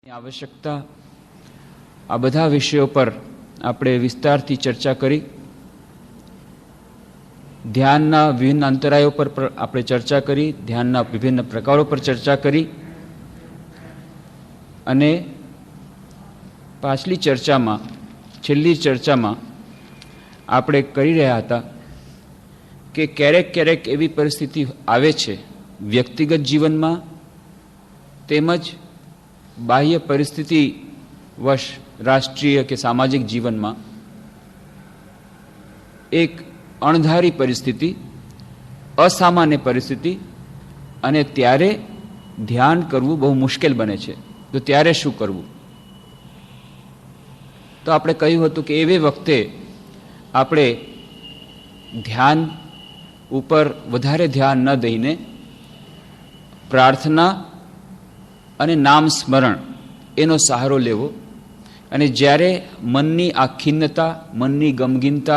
आवश्यकता आ बधा विषयों पर आपणे विस्तारथी चर्चा करी। ध्यानना विभिन्न अंतरायों पर आपणे चर्चा करी, ध्यानना विभिन्न प्रकारों पर चर्चा करी अने पाछली चर्चा में छेल्ली चर्चा में आपणे करी रह्या हता कि क्यारेक क्यारेक एवी परिस्थिति आवे छे व्यक्तिगत जीवन में तेमज बाह्य परिस्थिति वश राष्ट्रीय के सामाजिक जीवन में एक अणधारी परिस्थिति, असामान्य परिस्थिति अने त्यारे ध्यान करवुं बहु मुश्केल बने छे। तो त्यारे शुं करवुं? तो आपणे कह्युं हतुं कि एवे वखते आपणे ध्यान उपर वधारे ध्यान न दईने प्रार्थना अने नाम स्मरण एनो सहारो लेवो अने ज्यारे मननी आ खिन्नता, मननी गमगीनता,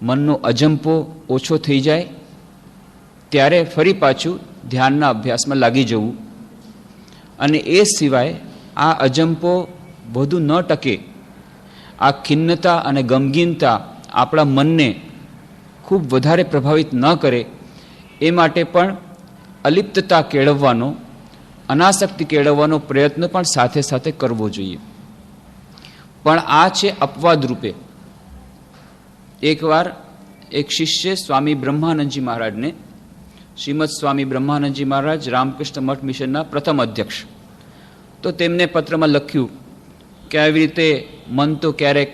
मननो अजंपो ओछो थई जाय त्यारे फरी पाछुं ध्यानना अभ्यासमां लागी जवुं अने ए सिवाय आ अजंपो वधु न टके, आ खिन्नता अने गमगीनता आपणा मनने खूब वधारे प्रभावित न करे ए माटे पण अलिप्तता केळवવાનો, अनासक्ति केळवવાનો प्रयत्न पण साथे साथे करवो जोईए। पण आ छे अपवाद रूपे। एक वार एक शिष्य स्वामी ब्रह्मानंदजी महाराज ने, श्रीमद स्वामी ब्रह्मानंदजी महाराज रामकृष्ण मठ मिशनना प्रथम अध्यक्ष, तो तेमने पत्र में लख्यु कि आवी रीते मन तो क्यारेक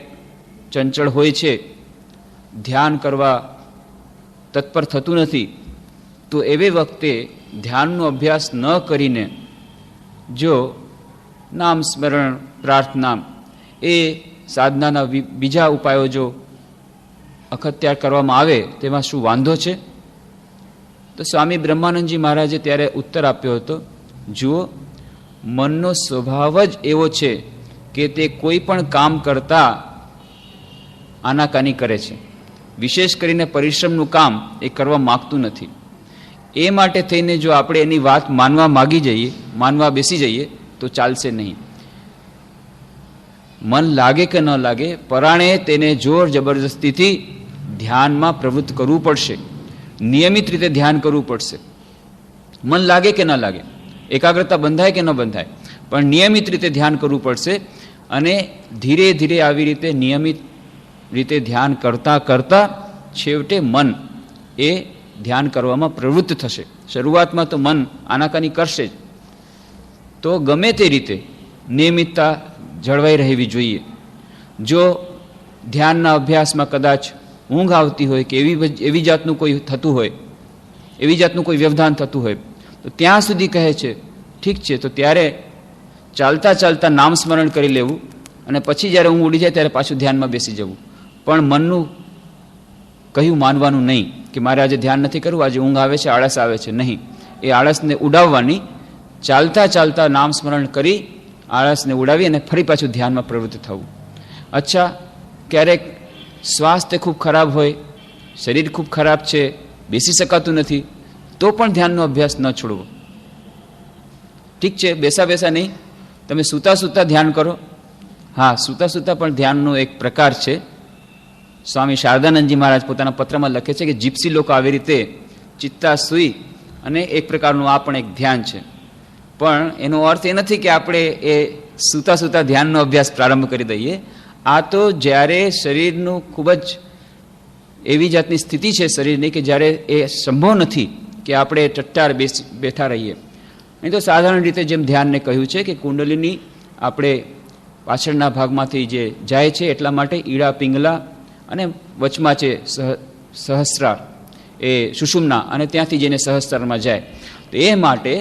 चंचल होय छे, ध्यान करवा तत्पर थतुं नथी, तो एवे वखते ध्याननो अभ्यास न करीने जो नाम स्मरण, प्रार्थना ए साधनाना बीजा उपायो जो अखत्यार करवामां आवे तेमां शुं वांधो छे? तो स्वामी ब्रह्मानंदजी महाराजे त्यारे उत्तर आप्यो हतो, जुओ मननो स्वभाव ज एवो छे के ते कोई पण काम करता आनाकानी करे छे, विशेष करीने परिश्रमनुं काम ए करवा मागतुं नथी। ए माटे थईने जो आपणे एनी वात मानवा मागी जईए, मानवा बेसी जईए तो चालशे नहीं। मन लागे के न लागे पराणे तेने जोर जबरदस्तीथी ध्यानमां प्रवृत्त करवुं पड़शे, नियमित रीते ध्यान करवुं पड़शे। मन लागे के न लागे, एकाग्रता बंधाय के न बंधाय, पण नियमित रीते ध्यान करवुं पड़शे अने धीरे धीरे आवी रीते नियमित रीते ध्यान करता करता छेवटे मन ए ध्यान करवामां प्रवृत्त थशे। शरूआत में तो मन आनाकानी करशे ज, तो गमे ते रीते नियमितता जळवाई रहेवी जोईए। जो ध्यानना अभ्यास में कदाच ऊँघ आवती होय के एवी जातनुं कोई थतुं होय, एवी जातनुं कोई व्यवधान थतुं होय, तो त्यां सुधी कहे छे ठीक छे, तो त्यारे चालता चालता नाम स्मरण करी लेवुं अने पछी ज्यारे ऊँघ उडी जाय त्यारे पाछुं ध्यानमां बेसी जवुं। पण मननुं कह्युं मानवानुं नहीं कि मारे आज ध्यान नहीं करवुं, आज ऊँघ आवे छे, आळस आवे छे, नहीं। ए आळस ने उडाववानी, चालता चालता नाम स्मरण करी आळस ने उडावी अने फरी पाछुं ध्यान में प्रवृत्त थवुं। अच्छा, क्यारेक स्वास्थ्य खूब खराब होय, शरीर खूब खराब छे, बेसी शकातुं नथी, तो पण ध्याननो अभ्यास न छोड़वो। ठीक छे, बेसा बेसा नहीं, तमे सूता सूता ध्यान करो। हाँ, सूता सूता पण ध्याननो एक प्रकार छे। स्वामी शारदानंदजी महाराज पोताना पत्रमां लखे छे कि जीप्सी लोको आवी रीते चित्ता सुई अने एक प्रकारनुं आ पण एक ध्यान छे। पण एनो अर्थ ए नथी कि आपणे ए सूता सूता ध्याननो अभ्यास प्रारंभ करी दईए। आ तो ज्यारे शरीरनुं खूब ज एवी जातनी स्थिति छे शरीरनी कि ज्यारे ए संभव नथी कि आपणे टट्टार बेठा रहीए। नहीं तो साधारण रीते जेम ध्यानने कह्युं छे कि कुंडलीनी आपणे पाछळना भागमांथी जे जाय छे एटला माटे ईड़ा पिंगला अने वचमा छे सहस्रार ए सुषुम्ना अने त्यांथी जईने सहस्रारमां जाय। तो ए माटे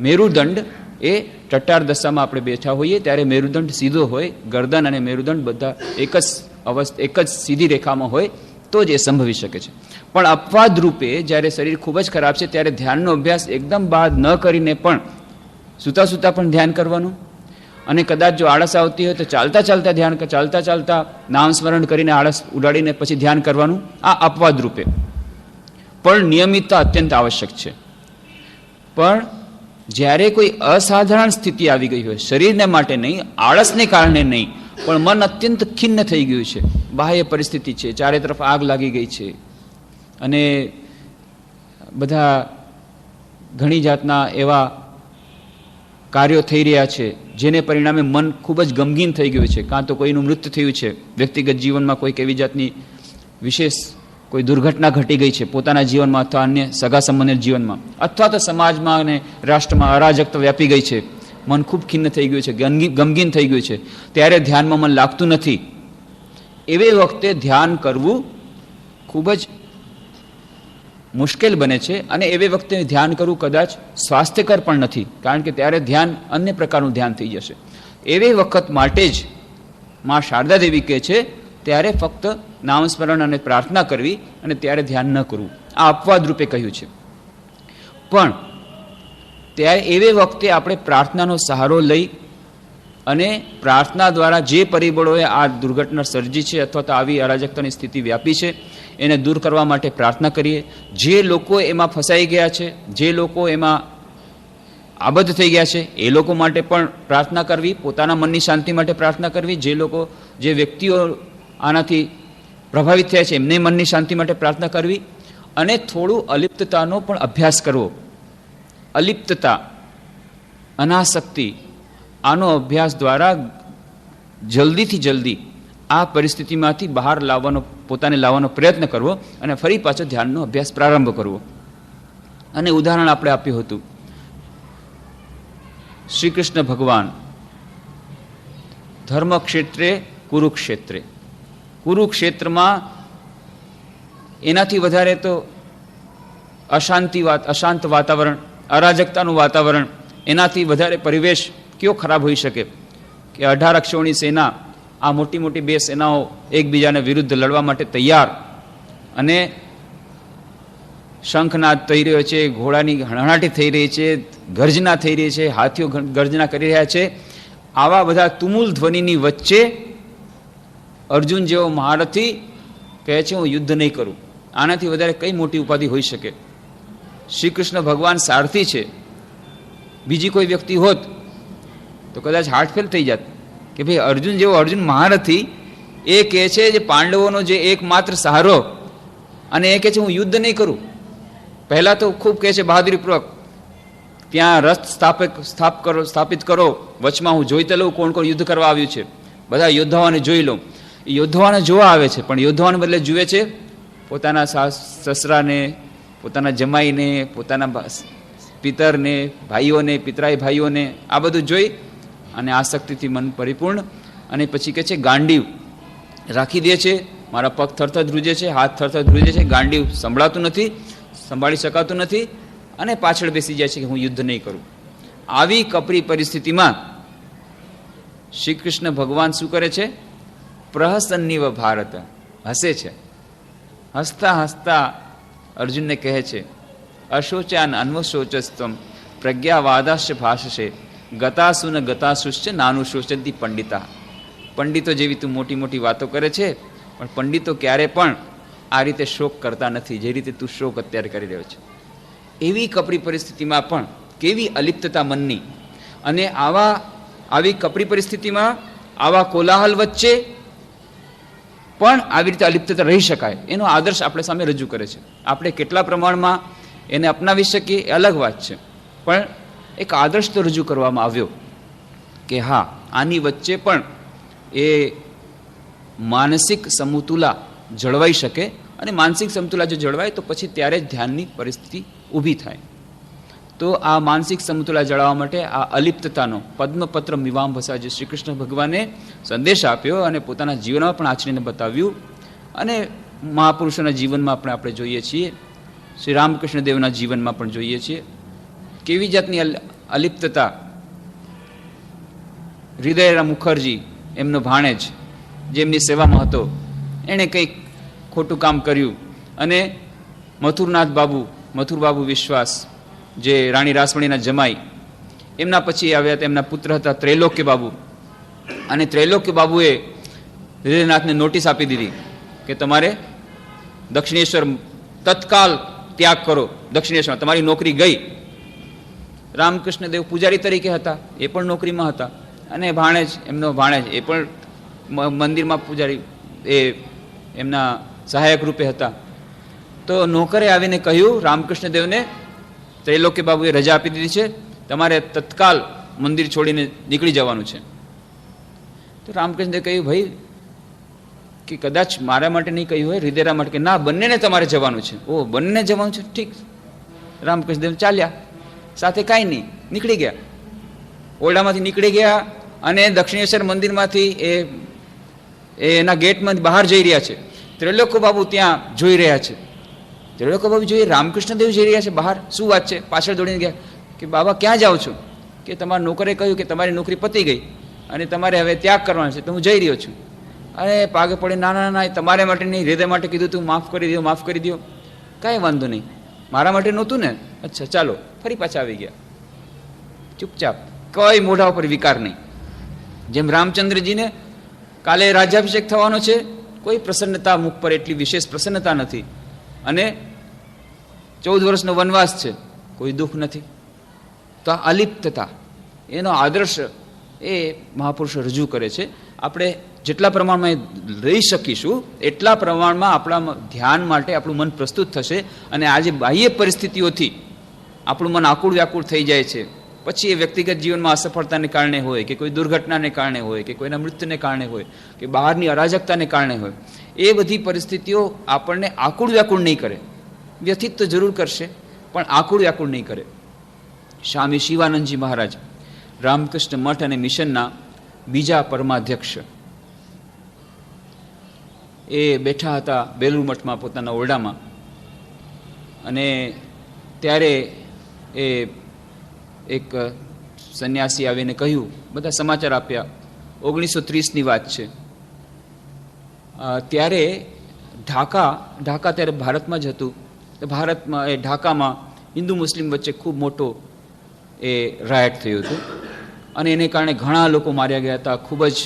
मेरुदंड ए टट्टार दशामां आपणे बेठा होईए त्यारे मेरुदंड सीधो होय, गर्दन अने मेरुदंड बधा एक ज सीधी रेखामां होय तो ज ए संभवी शके छे। पण अपवाद रूपे ज्यारे शरीर खूब ज खराब छे त्यारे ध्याननो अभ्यास एकदम बाद न करीने पण सूता सूता पण ध्यान करवानुं અને કદાચ જો આળસ આવતી હોય તો ચાલતા ચાલતા ध्यान, ચાલતા ચાલતા નામ સ્મરણ કરીને આળસ ઉડાડીને પછી ध्यान કરવાનું, આ અપવાદ રૂપે। પણ નિયમિતતા અત્યંત આવશ્યક છે। પણ જ્યારે કોઈ અસાધારણ સ્થિતિ આવી ગઈ હોય, શરીરને માટે નહીં, આળસને કારણે નહીં, પણ મન અત્યંત ખિન્ન થઈ ગયું છે, બાહ્ય પરિસ્થિતિ છે, ચારે તરફ આગ લાગી ગઈ છે અને બધા ઘણી જાતના એવા કાર્યો થઈ રહ્યા છે જેને પરિણામે મન ખૂબ જ ગમગીન થઈ ગયું છે, કાં તો કોઈનું મૃત્યુ થયું છે, વ્યક્તિગત જીવનમાં કોઈક એવી જાતની વિશેષ કોઈ દુર્ઘટના ઘટી ગઈ છે પોતાના જીવનમાં અથવા અન્ય સગા સંબંધિત જીવનમાં, અથવા તો સમાજમાં અને રાષ્ટ્રમાં અરાજકતા વ્યાપી ગઈ છે, મન ખૂબ ખિન્ન થઈ ગયું છે, ગમગીન થઈ ગયું છે, ત્યારે ધ્યાનમાં મન લાગતું નથી. એવી વખતે ધ્યાન કરવું ખૂબ જ મુશ્કેલ બને છે અને એવી વખતે ધ્યાન કરવું કદાચ સ્વાસ્થ્યકર પણ નથી, કારણ કે ત્યારે ધ્યાન અન્ય પ્રકારનું ધ્યાન થઈ જશે. એવી વખત માટે જ માં શારદા દેવી કહે છે ત્યારે ફક્ત નામસ્મરણ અને પ્રાર્થના કરવી અને ત્યારે ધ્યાન ન કરવું. આ અપવાદ રૂપે કહ્યું છે. પણ ત્યારે એવી વખતે આપણે પ્રાર્થનાનો સહારો લઈ અને પ્રાર્થના દ્વારા જે પરિબળોએ આ દુર્ઘટના સર્જી છે અથવા તો આવી અરાજકતાની સ્થિતિ વ્યાપી છે એને દૂર કરવા માટે પ્રાર્થના કરીએ. જે લોકો એમાં ફસાઈ ગયા છે, જે લોકો એમાં આબદ્ધ થઈ ગયા છે એ લોકો માટે પણ પ્રાર્થના કરવી, પોતાના મનની શાંતિ માટે પ્રાર્થના કરવી, જે વ્યક્તિઓ આનાથી પ્રભાવિત થયા છે એમને મનની શાંતિ માટે પ્રાર્થના કરવી, અને થોડું અલિપ્તતાનો પણ અભ્યાસ કરવો. અલિપ્તતા, અનાસક્તિ, આનો અભ્યાસ દ્વારા જલ્દીથી જલ્દી આ પરિસ્થિતિમાંથી બહાર પોતાને લાવવાનો પ્રયત્ન કરવો અને ફરી પાછો ધ્યાનનો અભ્યાસ પ્રારંભ કરવો. અને ઉદાહરણ આપણે આપ્યું હતું, શ્રી કૃષ્ણ ભગવાન ધર્મક્ષેત્રે કુરુક્ષેત્રે, કુરુક્ષેત્રમાં એનાથી વધારે તો અશાંત વાતાવરણ, અરાજકતાનું વાતાવરણ, એનાથી વધારે પરિવેશ કયો ખરાબ હોઈ શકે કે 18 અક્ષોની સેના, આ મોટી મોટી બે સેનાઓ એકબીજાને વિરુદ્ધ લડવા માટે તૈયાર, અને શંખનાદ થઈ રહ્યો છે, ઘોડાની હણહણાટી થઈ રહી છે, ગર્જના થઈ રહી છે, હાથીઓ ગર્જના કરી રહ્યા છે. આવા બધા તુમુલ ધ્વનિની વચ્ચે અર્જુન જેવો મહારથી કહે છે હું યુદ્ધ નહીં કરું. આનાથી વધારે કઈ મોટી ઉપાધિ હોઈ શકે? શ્રી કૃષ્ણ ભગવાન સારથી છે, બીજી કોઈ વ્યક્તિ હોત તો કદાચ હાર્ટફેલ થઈ જાત કે ભાઈ અર્જુન જેવો, અર્જુન મહારથી એ કહે છે જે પાંડવોનો જે એકમાત્ર સહારો, અને એ કહે છે હું યુદ્ધ નહીં કરું. પહેલા તો ખૂબ કહે છે બહાદુરીપૂર્વક ત્યાં રથ સ્થાપિત કરો, વચમાં હું જોઈતા લઉં કોણ કોણ યુદ્ધ કરવા આવ્યું છે, બધા યોદ્ધાઓને જોઈ લઉં. યોદ્ધાઓને જોવા આવે છે પણ યોદ્ધાઓને બદલે જુએ છે પોતાના સસરાને, પોતાના જમાઈને, પોતાના પિતરને, ભાઈઓને, પિતરાઈ ભાઈઓને, આ બધું જોઈ અને આસક્તિથી મન પરિપૂર્ણ. અને પછી કહે છે ગાંડીવ રાખી દે છે, મારા પગ થરથર ધ્રુજે છે, હાથ થરથર ધ્રુજે છે, ગાંડીવ સંભાળી શકાતું નથી, અને પાછળ બેસી જાય છે કે હું યુદ્ધ નહીં કરું. આવી કપરી પરિસ્થિતિમાં શ્રી કૃષ્ણ ભગવાન શું કરે છે? પ્રહસન્નિવ ભારત, હસે છે. હસતા હસતા અર્જુનને કહે છે અશોચાન અન્વશોચસ્ત્વમ પ્રજ્ઞાવાદાશ્ચ ભાષશે ગતાસુ ન ગતાસુશ્ચ નાનું શોચંતી પંડિતા. પંડિતો જેવી તું મોટી મોટી વાતો કરે છે, પણ પંડિતો ક્યારે પણ આ રીતે શોક કરતા નથી જે રીતે તું શોક અત્યારે કરી રહ્યો છે. એવી કપરી પરિસ્થિતિમાં પણ કેવી અલિપ્તતા મનની, અને આવી કપરી પરિસ્થિતિમાં આવા કોલાહલ વચ્ચે પણ આવી રીતે અલિપ્તતા રહી શકાય એનો આદર્શ આપણે સામે રજૂ કરે છે. આપણે કેટલા પ્રમાણમાં એને અપનાવી શકીએ એ અલગ વાત છે, પણ એક આદર્શ તો રજૂ કરવામાં આવ્યો કે હા, આની વચ્ચે પણ એ માનસિક સમતુલા જળવાઈ શકે, અને માનસિક સમતુલા જો જળવાય તો પછી ત્યારે જ ધ્યાનની પરિસ્થિતિ ઊભી થાય. તો આ માનસિક સમતુલા જળવવા માટે આ અલિપ્તતાનો પદ્મપત્ર મીમાંભસા જે શ્રી કૃષ્ણ ભગવાને સંદેશ આપ્યો અને પોતાના જીવનમાં પણ આચરીને બતાવ્યું, અને મહાપુરુષોના જીવનમાં પણ આપણે જોઈએ છીએ, શ્રી રામકૃષ્ણ દેવના જીવનમાં પણ જોઈએ છીએ કેવી જાતની અલિપ્તતા. હૃદયરામ મુખર્જી, એમનો ભાણેજ જેમની સેવામાં હતો, એણે કંઈક ખોટું કામ કર્યું, અને મથુરબાબુ વિશ્વાસ જે રાણી રાસમણીના જમાઈ, એમના પછી આવ્યા હતા એમના પુત્ર હતા ત્રૈલોક્ય બાબુ, અને ત્રૈલોક્ય બાબુએ હૃદયનાથને નોટિસ આપી દીધી કે તમારે દક્ષિણેશ્વર તત્કાલ ત્યાગ કરો, દક્ષિણેશ્વર તમારી નોકરી ગઈ. રામકૃષ્ણદેવ પૂજારી તરીકે હતા, એ પણ નોકરીમાં હતા, અને ભાણેજ, એમનો ભાણેજ, એ પણ મંદિરમાં પૂજારી, એ એમના સહાયક રૂપે હતા. તો નોકરે આવીને કહ્યું રામકૃષ્ણદેવને, ત્રૈલોક્ય બાબુએ રજા આપી દીધી છે, તમારે તત્કાલ મંદિર છોડીને નીકળી જવાનું છે. તો રામકૃષ્ણદેવે કહ્યું, ભાઈ, કે કદાચ મારા માટે નહીં કહ્યું હોય, હૃદયરા માટે, કે ના, બંનેને તમારે જવાનું છે. ઓ, બંને જવાનું છે, ઠીક. રામકૃષ્ણદેવ ચાલ્યા, સાથે કાંઈ નહીં, નીકળી ગયા, ઓરડામાંથી નીકળી ગયા, અને દક્ષિણેશ્વર મંદિરમાંથી એના ગેટમાં બહાર જઈ રહ્યા છે. ત્રૈલોક્ય બાબુ ત્યાં જોઈ રહ્યા છે. ત્રૈલોક્ય બાબુ જોઈએ, રામકૃષ્ણદેવ જઈ રહ્યા છે બહાર, શું વાત છે? પાછળ દોડીને ગયા કે બાબા ક્યાં જાઓ છો? કે તમારા નોકરે કહ્યું કે તમારી નોકરી પતી ગઈ અને તમારે હવે ત્યાગ કરવાનો છે, તો હું જઈ રહ્યો છું. અરે પાગે પડે, ના ના ના, તમારે માટે નહીં, હૃદય માટે કીધું તું, માફ કરી દો, માફ કરી દો. કાંઈ વાંધો નહીં, મારા માટે નહોતું ને, અચ્છા ચાલો. ફરી પાછા આવી ગયા, ચૂપચાપ, કોઈ મોઢા ઉપર વિકાર નહીં. જેમ રામચંદ્રજીને કાલે રાજ્યાભિષેક થવાનો છે, કોઈ પ્રસન્નતા મુખ પર, એટલી વિશેષ પ્રસન્નતા નથી, અને 14 વર્ષનો વનવાસ છે, કોઈ દુઃખ નથી. તો આ અલિપ્તતા, એનો આદર્શ એ મહાપુરુષો રજૂ કરે છે. આપણે જેટલા પ્રમાણમાં રહી શકીશું એટલા પ્રમાણમાં આપણા ધ્યાન માટે આપણું મન પ્રસ્તુત થશે. અને આજે બાહ્ય પરિસ્થિતિઓથી આપણું મન આકુળ વ્યાકુળ થઈ જાય છે, પછી એ વ્યક્તિગત જીવનમાં અસફળતાને કારણે હોય, કે કોઈ દુર્ઘટનાને કારણે હોય, કે કોઈના મૃત્યુને કારણે હોય, કે બહારની અરાજકતાને કારણે હોય, એ બધી પરિસ્થિતિઓ આપણને આકુળ વ્યાકુળ નહીં કરે. વ્યથિત તો જરૂર કરશે, પણ આકુળ વ્યાકુળ નહીં કરે. સ્વામી શિવાનંદજી મહારાજ, રામકૃષ્ણ મઠ અને મિશનના બીજા પરમાધ્યક્ષ, એ બેઠા હતા બેલુર મઠમાં પોતાના ઓરડામાં, અને ત્યારે એ એક સંન્યાસી આવીને કહ્યું, બધા સમાચાર આપ્યા. 1930ની વાત છે. ત્યારે ઢાકા ત્યારે ભારતમાં જ હતું. ભારતમાં એ ઢાકામાં હિન્દુ મુસ્લિમ વચ્ચે ખૂબ મોટો એ રાયટ થયું હતું, અને એને કારણે ઘણા લોકો માર્યા ગયા હતા. ખૂબ જ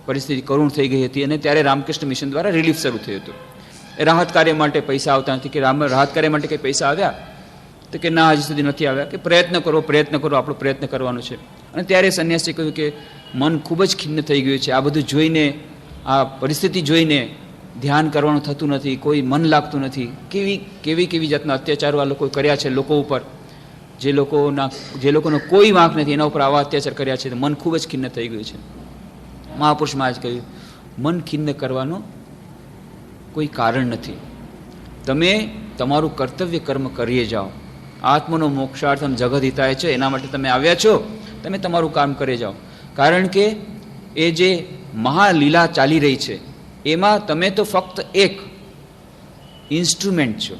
પરિસ્થિતિ કરુણ થઈ ગઈ હતી. અને ત્યારે રામકૃષ્ણ મિશન દ્વારા રિલીફ શરૂ થયું હતું. એ રાહત કાર્ય માટે પૈસા આવતા નથી. કે રાહત કાર્ય માટે કંઈ પૈસા આવ્યા? તો કે ના, હજી સુધી નથી આવ્યા. કે પ્રયત્ન કરો, આપણો પ્રયત્ન કરવાનો છે. અને ત્યારે સંન્યાસી કહ્યું કે મન ખૂબ જ ખિન્ન થઈ ગયું છે, આ બધું જોઈને, આ પરિસ્થિતિ જોઈને ધ્યાન કરવાનું થતું નથી, કોઈ મન લાગતું નથી. કેવી જાતના અત્યાચારો આ લોકોએ કર્યા છે લોકો ઉપર, જે લોકોનો કોઈ વાંક નથી, એના ઉપર આવા અત્યાચાર કર્યા છે. તો મન ખૂબ જ ખિન્ન થઈ ગયું છે. મહાપુરુષ મહારાજ કહ્યું, મન ખિન્ન કરવાનું કોઈ કારણ નથી. તમે તમારું કર્તવ્ય કર્મ કરીએ જાઓ. આત્મનો મોક્ષાર્થમ જગત હિતાય છે, એના માટે તમે આવ્યા છો, તમે તમારું કામ કરી જાઓ. કારણ કે એ જે મહાલીલા ચાલી રહી છે, એમાં તમે તો ફક્ત એક ઇન્સ્ટ્રુમેન્ટ છો,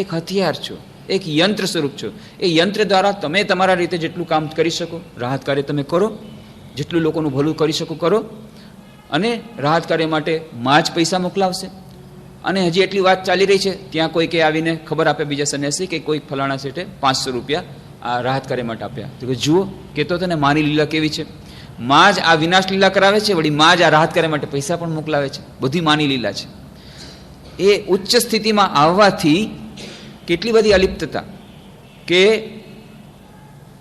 એક હથિયાર છો, એક યંત્ર સ્વરૂપ છો. એ યંત્ર દ્વારા તમે તમારા રીતે જેટલું કામ કરી શકો, રાહત કાર્ય તમે કરો, જેટલું લોકોનું ભલું કરી શકો કરો. અને રાહત કાર્ય માટે માં જ પૈસા મોકલાવશે. અને હજી એટલી વાત ચાલી રહી છે, ત્યાં કોઈ કે આવીને ખબર આપે, બીજા સંન્યાસી, કે કોઈ ફલાણા સેઠે 500 રૂપિયા આ રાહત કાર્ય માટે આપ્યા. તો જુઓ, કહેતો હતો ને માની લીલા કેવી છે. માં જ આ વિનાશ લીલા કરાવે છે, વળી માં જ આ રાહત કાર્ય માટે પૈસા પણ મોકલાવે છે. બધી માની લીલા છે. એ ઉચ્ચ સ્થિતિમાં આવવાથી કેટલી બધી અલિપ્તતા, કે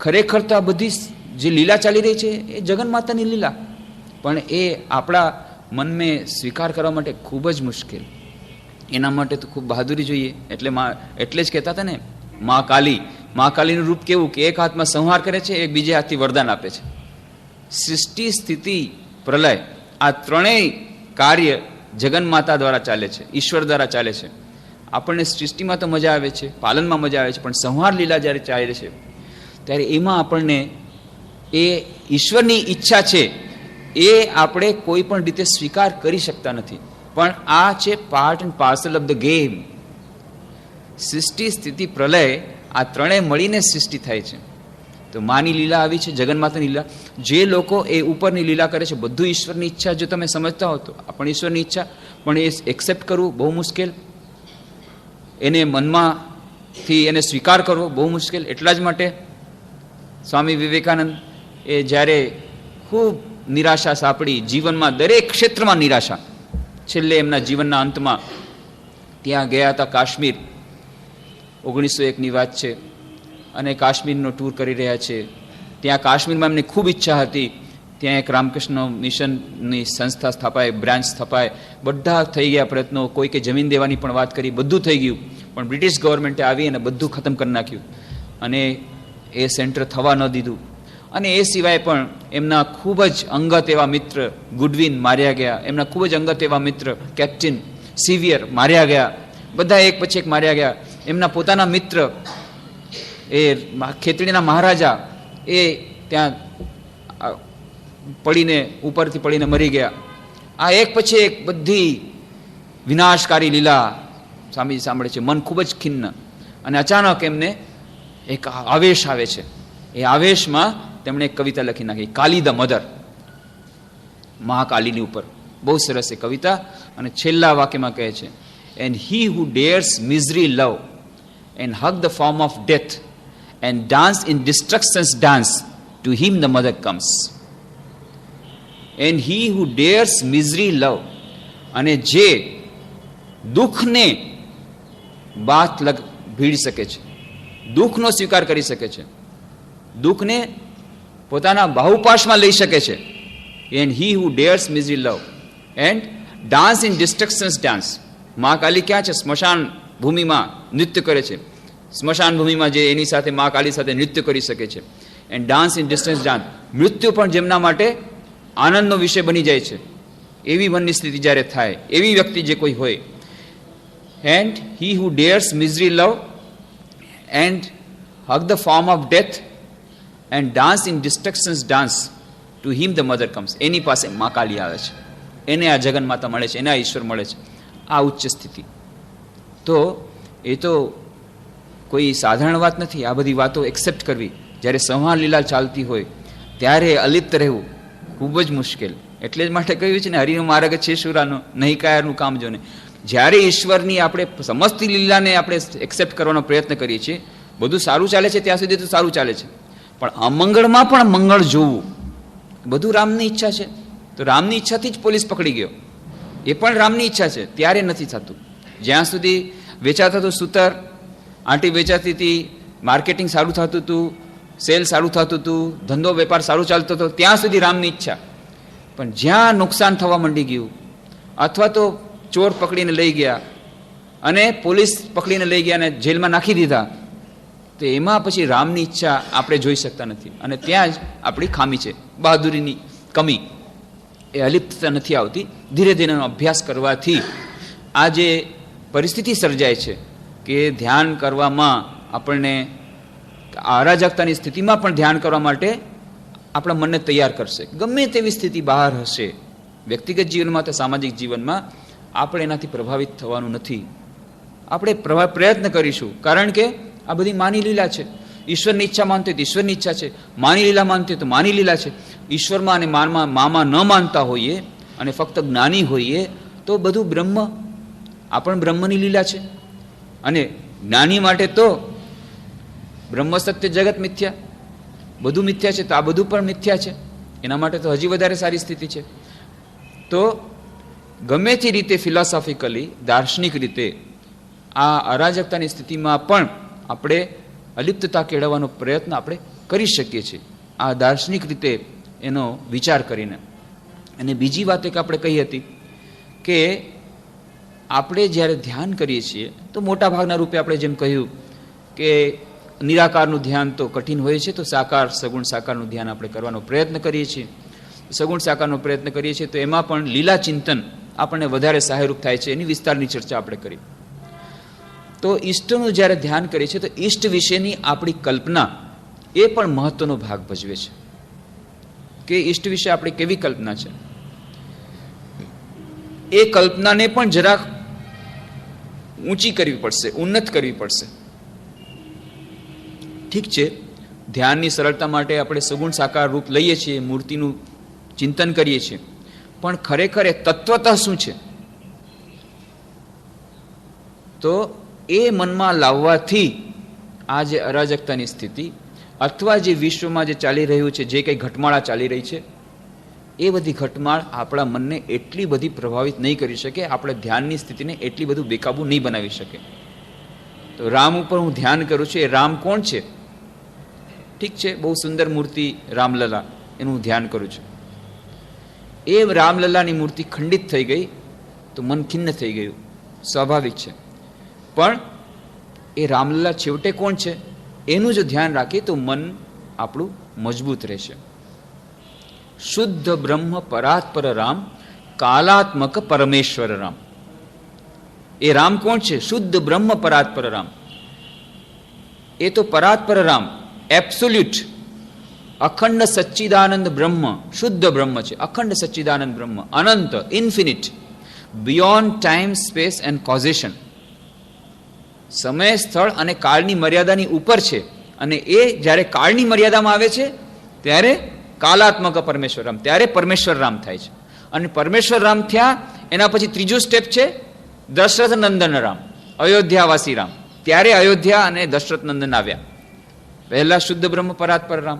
ખરેખર તો આ બધી જે લીલા ચાલી રહી છે એ જગન માતાની લીલા, પણ એ આપણા મનને સ્વીકાર કરવા માટે ખૂબ જ મુશ્કેલ. એના માટે તો ખૂબ બહાદુરી જોઈએ. એટલે જ કહેતા હતા ને, મા કાલીનું રૂપ કેવું, કે એક હાથમાં સંહાર કરે છે, એક બીજે હાથથી વરદાન આપે છે. સૃષ્ટિ, સ્થિતિ, પ્રલય, આ ત્રણેય કાર્ય જગન્માતા દ્વારા ચાલે છે, ઈશ્વર દ્વારા ચાલે છે. આપણને સૃષ્ટિમાં તો મજા આવે છે, પાલનમાં મજા આવે છે, પણ સંહાર લીલા જ્યારે ચાલે છે ત્યારે એમાં આપણને એ ઈશ્વરની ઈચ્છા છે એ આપણે કોઈ પણ રીતે સ્વીકાર કરી શકતા નથી. પણ આ છે part and parcel of the game. સૃષ્ટિ, સ્થિતિ, પ્રલય, આ ત્રણેય મળીને સૃષ્ટિ થાય છે. તો માની લીલા આવી છે, જગન્માતાની લીલા. જે લોકો એ ઉપરની લીલા કરે છે, બધું ઈશ્વરની ઈચ્છા જો તમે સમજતા હો તો આ પણ ઈશ્વરની ઈચ્છા, પણ એ એક્સેપ્ટ કરવું બહુ મુશ્કેલ, એને મનમાંથી એને સ્વીકાર કરવો બહુ મુશ્કેલ. એટલા જ માટે સ્વામી વિવેકાનંદ એ જ્યારે ખૂબ નિરાશા સાંપડી, જીવનમાં દરેક ક્ષેત્રમાં નિરાશા, છેલ્લે એમના જીવનના અંતમાં ત્યાં ગયા હતા કાશ્મીર. 1901ની વાત છે. અને કાશ્મીરનો ટૂર કરી રહ્યા છે. ત્યાં કાશ્મીરમાં એમને ખૂબ ઈચ્છા હતી, ત્યાં એક રામકૃષ્ણ મિશનની સંસ્થા સ્થાપાય, બ્રાન્ચ સ્થપાય. બધા થઈ ગયા પ્રયત્નો, કોઈ કે જમીન દેવાની પણ વાત કરી, બધું થઈ ગયું, પણ બ્રિટિશ ગવર્મેન્ટે આવી અને બધું ખતમ કરી નાખ્યું અને એ સેન્ટર થવા ન દીધું. અને એ સિવાય પણ એમના ખૂબ જ અંગત એવા મિત્ર ગુડવિન માર્યા ગયા, એમના ખૂબ જ અંગત એવા મિત્ર કેપ્ટન સિવિયર માર્યા ગયા, બધા એક પછી એક માર્યા ગયા. એમના પોતાના મિત્ર એ ખેતડીના મહારાજા એ ત્યાં પડીને ઉપરથી પડીને મરી ગયા. આ એક પછી એક બધી વિનાશકારી લીલા સ્વામીજી સાંભળે છે, મન ખૂબ જ ખિન્ન. અને અચાનક એમને એક આવેશ આવે છે. એ આવેશમાં તેમણે એક કવિતા લખી નાખી, કાલી ધ મધર, મહાકાલીની ઉપર. બહુ સરસ એ કવિતા. અને છેલ્લા વાક્યમાં કહે છે, and he who dares misery love and hug the form of death and dance in destructions dance, to him the mother comes. And he who dares misery love, અને જે દુઃખને બાથ ભીડી શકે છે, દુઃખનો સ્વીકાર કરી શકે છે, દુઃખને પોતાના બાહુપાશમાં લઈ શકે છે. And he who dares misery love and dance in destructions dance. Ma Kali ક્યાં છે? સ્મશાન ભૂમિમાં નૃત્ય કરે છે. સ્મશાન ભૂમિમાં જે એની સાથે મા કાલી સાથે નૃત્ય કરી શકે છે. And dance in distance dance, મૃત્યુ પણ જેમના માટે આનંદનો વિષય બની જાય છે. એવી મનની સ્થિતિ જ્યારે થાય, એવી વ્યક્તિ જે કોઈ હોય. And he who dares misery love and hug the form of death and dance in destructions dance, to him the mother comes. એની પાસે મા કાલી આવે છે, એને આ જગન માતા મળે છે, એને આ ઈશ્વર મળે છે. આ ઉચ્ચ સ્થિતિ. તો એ તો કોઈ સાધારણ વાત નથી. આ બધી વાતો એક્સેપ્ટ કરવી, જ્યારે સંહાર લીલા ચાલતી હોય ત્યારે અલિપ્ત રહેવું ખૂબ જ મુશ્કેલ. એટલે જ માટે કહ્યું છે ને, હરિનો માર્ગ છે શુરાનો, નહીં કાયરનું કામ જોને. જ્યારે ઈશ્વરની આપણે સમસ્ત લીલાને આપણે એક્સેપ્ટ કરવાનો પ્રયત્ન કરીએ છીએ, બધું સારું ચાલે છે ત્યાં સુધી તો સારું ચાલે છે, પણ અમંગળમાં પણ મંગળ જોવું, બધું રામની ઈચ્છા છે. તો રામની ઈચ્છાથી જ પોલીસ પકડી ગયો, એ પણ રામની ઈચ્છા છે, ત્યારે નથી થતું. જ્યાં સુધી વેચાતું હતું સૂતર, આંટી વેચાતી હતી, માર્કેટિંગ સારું થતું હતું, સેલ સારું થતું હતું, ધંધો વેપાર સારું ચાલતો હતો, ત્યાં સુધી રામની ઈચ્છા. પણ જ્યાં નુકસાન થવા માંડી ગયું, અથવા તો ચોર પકડીને લઈ ગયા અને પોલીસ પકડીને લઈ ગયા અને જેલમાં નાખી દીધા, તો એમાં પછી રામની ઈચ્છા આપણે જોઈ શકતા નથી. અને ત્યાં જ આપણી ખામી છે, બહાદુરીની કમી. એ અલિપ્તતા નથી આવતી. ધીરે ધીરે અભ્યાસ કરવાથી આ જે પરિસ્થિતિ સર્જાય છે કે ધ્યાન કરવામાં આપણને, અરાજકતાની સ્થિતિમાં પણ ધ્યાન કરવા માટે આપણા મનને તૈયાર કરશે. ગમે તેવી સ્થિતિ બહાર હશે, વ્યક્તિગત જીવનમાં તો સામાજિક જીવનમાં, આપણે એનાથી પ્રભાવિત થવાનું નથી. આપણે પ્રયત્ન કરીશું, કારણ કે આ બધી માની લીલા છે. ઈશ્વરની ઈચ્છા માનતી તો ઈશ્વરની ઈચ્છા છે, માની લીલા માનતી તો માની લીલા છે. ઈશ્વરમાં અને મામાં ન માનતા હોઈએ અને ફક્ત જ્ઞાની હોઈએ તો બધું બ્રહ્મ, આ પણ બ્રહ્મની લીલા છે. અને જ્ઞાની માટે તો બ્રહ્મ સત્ય જગત મિથ્યા, બધું મિથ્યા છે, તો આ બધું પણ મિથ્યા છે. એના માટે તો હજી વધારે સારી સ્થિતિ છે. તો ગમે તે રીતે ફિલોસોફિકલી, દાર્શનિક રીતે આ અરાજકતાની સ્થિતિમાં પણ આપણે અલિપ્તતા કેળવવાનો પ્રયત્ન આપણે કરી શકીએ છીએ, આ દાર્શનિક રીતે એનો વિચાર કરીને. અને બીજી વાત એક આપણે કહી હતી કે આપણે જ્યારે ધ્યાન કરીએ છીએ તો મોટા ભાગના રૂપે આપણે જેમ કહ્યું કે નિરાકારનું ધ્યાન તો કઠિન હોય છે, તો સાકાર, સગુણ સાકારનું ધ્યાન આપણે કરવાનો પ્રયત્ન કરીએ છીએ. સગુણ સાકારનો પ્રયત્ન કરીએ છીએ તો એમાં પણ લીલા ચિંતન આપણને વધારે સહાયરૂપ થાય છે. એની વિસ્તારની ચર્ચા આપણે કરી. તો ઈષ્ટનું જ્યારે ધ્યાન કરીએ છીએ તો ઈષ્ટ વિશેની આપણી કલ્પના એ પણ મહત્વનો ભાગ ભજવે છે કે ઈષ્ટ વિશે આપણી કેવી કલ્પના છે. એ કલ્પનાને પણ જરાક ઊંચી કરવી પડશે, ઉન્નત કરવી પડશે. ઠીક છે, ધ્યાનની સરળતા માટે આપણે સગુણ સાકાર રૂપ લઈએ છીએ, મૂર્તિનું ચિંતન કરીએ છીએ, પણ ખરેખર એ તત્વતઃ શું છે? તો એ મનમાં લાવવાથી આ જે અરાજકતાની સ્થિતિ અથવા જે વિશ્વમાં જે ચાલી રહ્યું છે, જે કંઈ ઘટમાળા ચાલી રહી છે, એ બધી ઘટમાળ આપણા મનને એટલી બધી પ્રભાવિત નહીં કરી શકે, આપણે ધ્યાનની સ્થિતિને એટલી બધું બેકાબૂ નહીં બનાવી શકે. તો રામ ઉપર હું ધ્યાન કરું છું, એ રામ કોણ છે? ઠીક છે, બહુ સુંદર મૂર્તિ રામલલા, એનું હું ધ્યાન કરું છું. એ રામલલાની મૂર્તિ ખંડિત થઈ ગઈ તો મન ખિન્ન થઈ ગયું, સ્વાભાવિક છે. પણ એ રામલલા છેવટે કોણ છે એનું જો ધ્યાન રાખીએ તો મન આપણું મજબૂત રહેશે. શુદ્ધ બ્રહ્મ પરાત્પર રામ, કાલાત્મક પરમેશ્વર રામ. એ રામ કોણ છે? શુદ્ધ બ્રહ્મ પરાત્પર રામ. એ તો પરાત્પર રામ, એબ્સોલ્યુટ અખંડ સચ્ચિદાનંદ બ્રહ્મ, શુદ્ધ બ્રહ્મ છે, અખંડ સચ્ચિદાનંદ બ્રહ્મ, અનંત, infinite, beyond time, space and causation. સમય, સ્થળ અને કાળની મર્યાદાની ઉપર છે. અને એ જ્યારે કાળની મર્યાદામાં આવે છે ત્યારે કાલાત્મક પરમેશ્વર રામ, ત્યારે પરમેશ્વર રામ થાય છે. અને પરમેશ્વર રામ થયા એના પછી ત્રીજું સ્ટેપ છે દશરથ નંદન રામ, અયોધ્યાવાસી રામ. ત્યારે અયોધ્યા અને દશરથ નંદન આવ્યા. પહેલા શુદ્ધ બ્રહ્મ પરાત્પર રામ,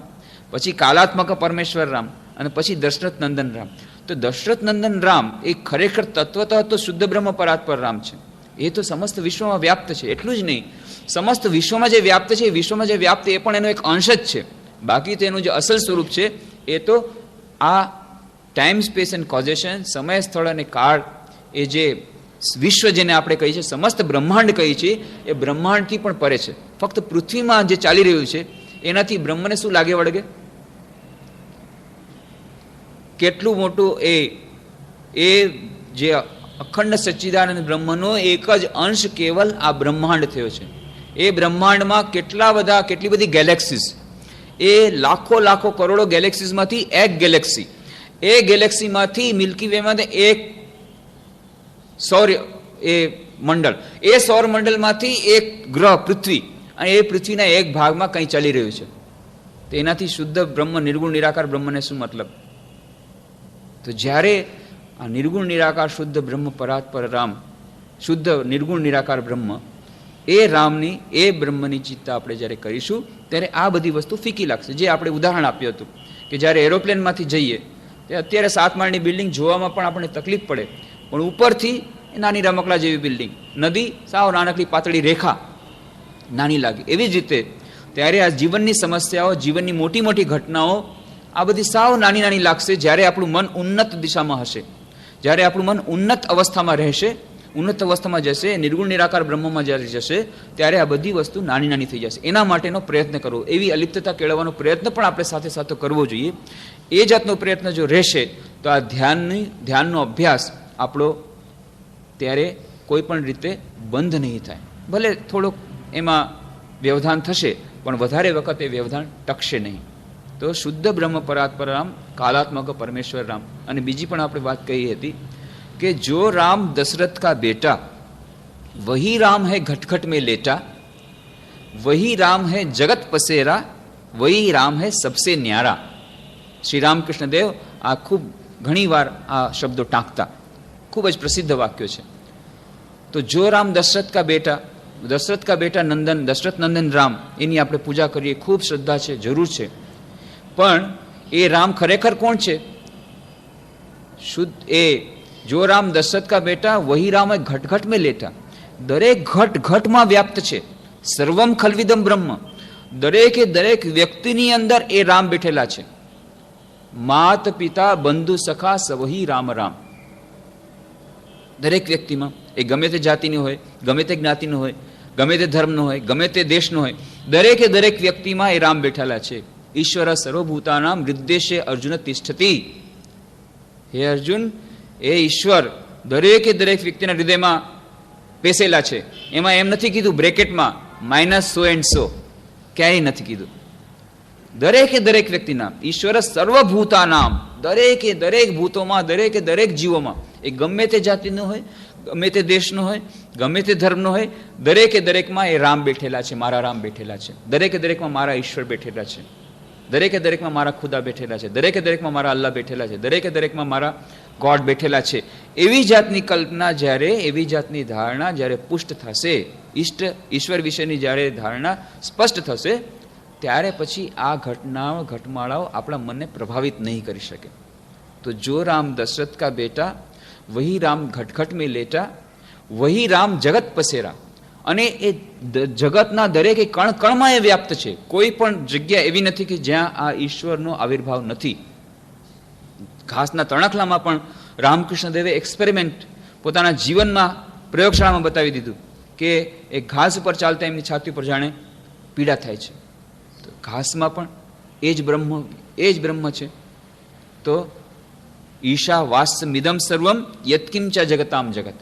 પછી કાલાત્મક પરમેશ્વર રામ, અને પછી દશરથ નંદન રામ. તો દશરથ નંદન રામ એ ખરેખર તત્વતઃ તો શુદ્ધ બ્રહ્મ પરાત્પર રામ છે. એ તો સમસ્ત વિશ્વમાં વ્યાપ્ત છે. એટલું જ નહીં, સમસ્ત વિશ્વમાં જે વ્યાપ્ત છે, વિશ્વમાં જે વ્યાપ્ત એ પણ એનો એક અંશ જ છે. બાકી તો એનું જે અસલ સ્વરૂપ છે એ તો આ ટાઈમ, સ્પેસ એન્ડ કોઝેશન, સમય, સ્થળ અને કાળ, એ જે વિશ્વ જેને આપણે કહીએ છીએ, સમસ્ત બ્રહ્માંડ કહીએ છીએ, એ બ્રહ્માંડથી પણ પરે છે. ફક્ત પૃથ્વીમાં જે ચાલી રહ્યું છે એનાથી બ્રહ્મને શું લાગે વળગે? કેટલું મોટું એ જે અખંડ સચ્ચિદાનંદ બ્રહ્મનો એક જ અંશ કેવલ આ બ્રહ્માંડ થયો છે. એ બ્રહ્માંડમાં કેટલી બધી ગેલેક્સીઝ, એ લાખો લાખો કરોડો ગેલેક્સીઝમાંથી એક ગેલેક્સી, એ ગેલેક્સીમાંથી મિલ્કી વેમાં એક સૌર એ મંડળ, એ સૌર મંડળમાંથી એક ગ્રહ પૃથ્વી, અને એ પૃથ્વીના એક ભાગમાં કંઈ ચાલી રહ્યું છે. તો એનાથી શુદ્ધ બ્રહ્મ, નિર્ગુણ નિરાકાર બ્રહ્મને શું મતલબ? તો જ્યારે આ નિર્ગુણ નિરાકાર શુદ્ધ બ્રહ્મ પરાત્પર રામ, શુદ્ધ નિર્ગુણ નિરાકાર બ્રહ્મ, એ રામની, એ બ્રહ્મની ચિંતા આપણે જ્યારે કરીશું ત્યારે આ બધી વસ્તુ ફીકી લાગશે. જે આપણે ઉદાહરણ આપ્યું હતું કે જ્યારે એરોપ્લેનમાંથી જઈએ તે અત્યારે 7 માળની બિલ્ડિંગ જોવામાં પણ આપણને તકલીફ પડે, પણ ઉપરથી નાની રમકડા જેવી બિલ્ડિંગ, નદી સાવ નાનકડી પાતળી રેખા, નાની લાગે. એવી જ રીતે ત્યારે આ જીવનની સમસ્યાઓ, જીવનની મોટી મોટી ઘટનાઓ, આ બધી સાવ નાની નાની લાગશે જ્યારે આપણું મન ઉન્નત દિશામાં હશે, જ્યારે આપણું મન ઉન્નત અવસ્થામાં રહેશે, ઉન્નત અવસ્થામાં જશે, નિર્ગુણ નિરાકાર બ્રહ્મમાં જ્યારે જશે ત્યારે આ બધી વસ્તુ નાની નાની થઈ જશે. એના માટેનો પ્રયત્ન કરવો, એવી અલિપ્તતા કેળવવાનો પ્રયત્ન પણ આપણે સાથે સાથે કરવો જોઈએ. એ જાતનો પ્રયત્ન જો રહેશે તો આ ધ્યાનનો અભ્યાસ આપણો ત્યારે કોઈ પણ રીતે બંધ નહીં થાય. ભલે થોડોક એમાં વ્યવધાન થશે પણ વધારે વખત એ વ્યવધાન ટકશે નહીં. તો શુદ્ધ બ્રહ્મ પરાત્પર રામ, કાલાત્મક પરમેશ્વર રામ. અને બીજી પણ આપણે વાત કહી હતી कि जो राम दशरथ का बेटा, वही राम है घट-घट में लेटा, वही राम है जगत पसेरा, वही राम है सबसे न्यारा. श्री रामकृष्ण देव आ खूब घणी वार आ शब्दों टांकता, खूब ज प्रसिद्ध वाक्य है. तो जो राम दशरथ का बेटा नंदन, दशरथ नंदन राम, एनी आपणे पूजा करिए, खूब श्रद्धा है, जरूर है. पण ए राम खरेखर कोण छे? शुद्ध ए जो राम दशरथ का बेटा, वही राम है घट घट में लेटा. दरेक घट घट में व्याप्त है. सर्वम खलविदम ब्रह्म. दरेके दरेक व्यक्तिनी अंदर ए राम बैठेला है. मात पिता बंधु सखा सवही राम राम. दरेक व्यक्ति में ए गमे ते जाति नो होय, गमे ते ज्ञाति नो होय, गमे ते धर्म नो होय, गमे ते देश नो होय, दरेके दरेक व्यक्ति में ए राम बैठेला है. ईश्वर सर्वभूतानां हृद्देशे अर्जुन तिष्ठति. हे अर्जुन, એ ઈશ્વર દરેકે દરેક વ્યક્તિના હૃદયમાં પેસેલા છે. એમાં એમ નથી કીધું બ્રેકેટમાં -100 ક્યાંય નથી કીધું. દરેકે દરેક વ્યક્તિના, ઈશ્વર સર્વભૂતાનામ, દરેકે દરેક ભૂતોમાં, દરેકે દરેક જીવોમાં, એ ગમે તે જાતિનો હોય, ગમે તે દેશનો હોય, ગમે તે ધર્મનો હોય, દરેકે દરેકમાં એ રામ બેઠેલા છે, મારા રામ બેઠેલા છે. દરેકે દરેકમાં મારા ઈશ્વર બેઠેલા છે. દરેકે દરેકમાં મારા ખુદા બેઠેલા છે. દરેકે દરેકમાં મારા અલ્લાહ બેઠેલા છે. દરેકે દરેકમાં મારા ગોડ બેઠેલા છે. એવી જાતની કલ્પના જ્યારે, એવી જાતની ધારણા જ્યારે પુષ્ટ થશે, ઈશ્વર વિશેની જ્યારે ધારણા સ્પષ્ટ થશે, ત્યારે પછી આ ઘટમાળાઓ આપણા મનને પ્રભાવિત નહીં કરી શકે. તો જો રામ દશરથ કા બેટા, વહી રામ ઘટ ઘટ में लेटा, वही राम जगत पसेरा. અને એ જગતના દરેક કણ કણમાં એ વ્યાપ્ત છે. કોઈ પણ જગ્યા એવી નથી કે જ્યાં આ ઈશ્વરનો આવિર્ભાવ નથી. ઘાસના તણખલામાં પણ રામકૃષ્ણ દેવે એક્સપેરિમેન્ટ પોતાના જીવનમાં પ્રયોગશાળામાં બતાવી દીધું કે એ ઘાસ ઉપર ચાલતા એમની છાતી પર જાણે પીડા થાય છે. તો ઘાસમાં પણ એ જ બ્રહ્મ છે. તો ઈશા વાસ્યમ ઇદમ સર્વમ યત્કિંચ જગતામ જગત.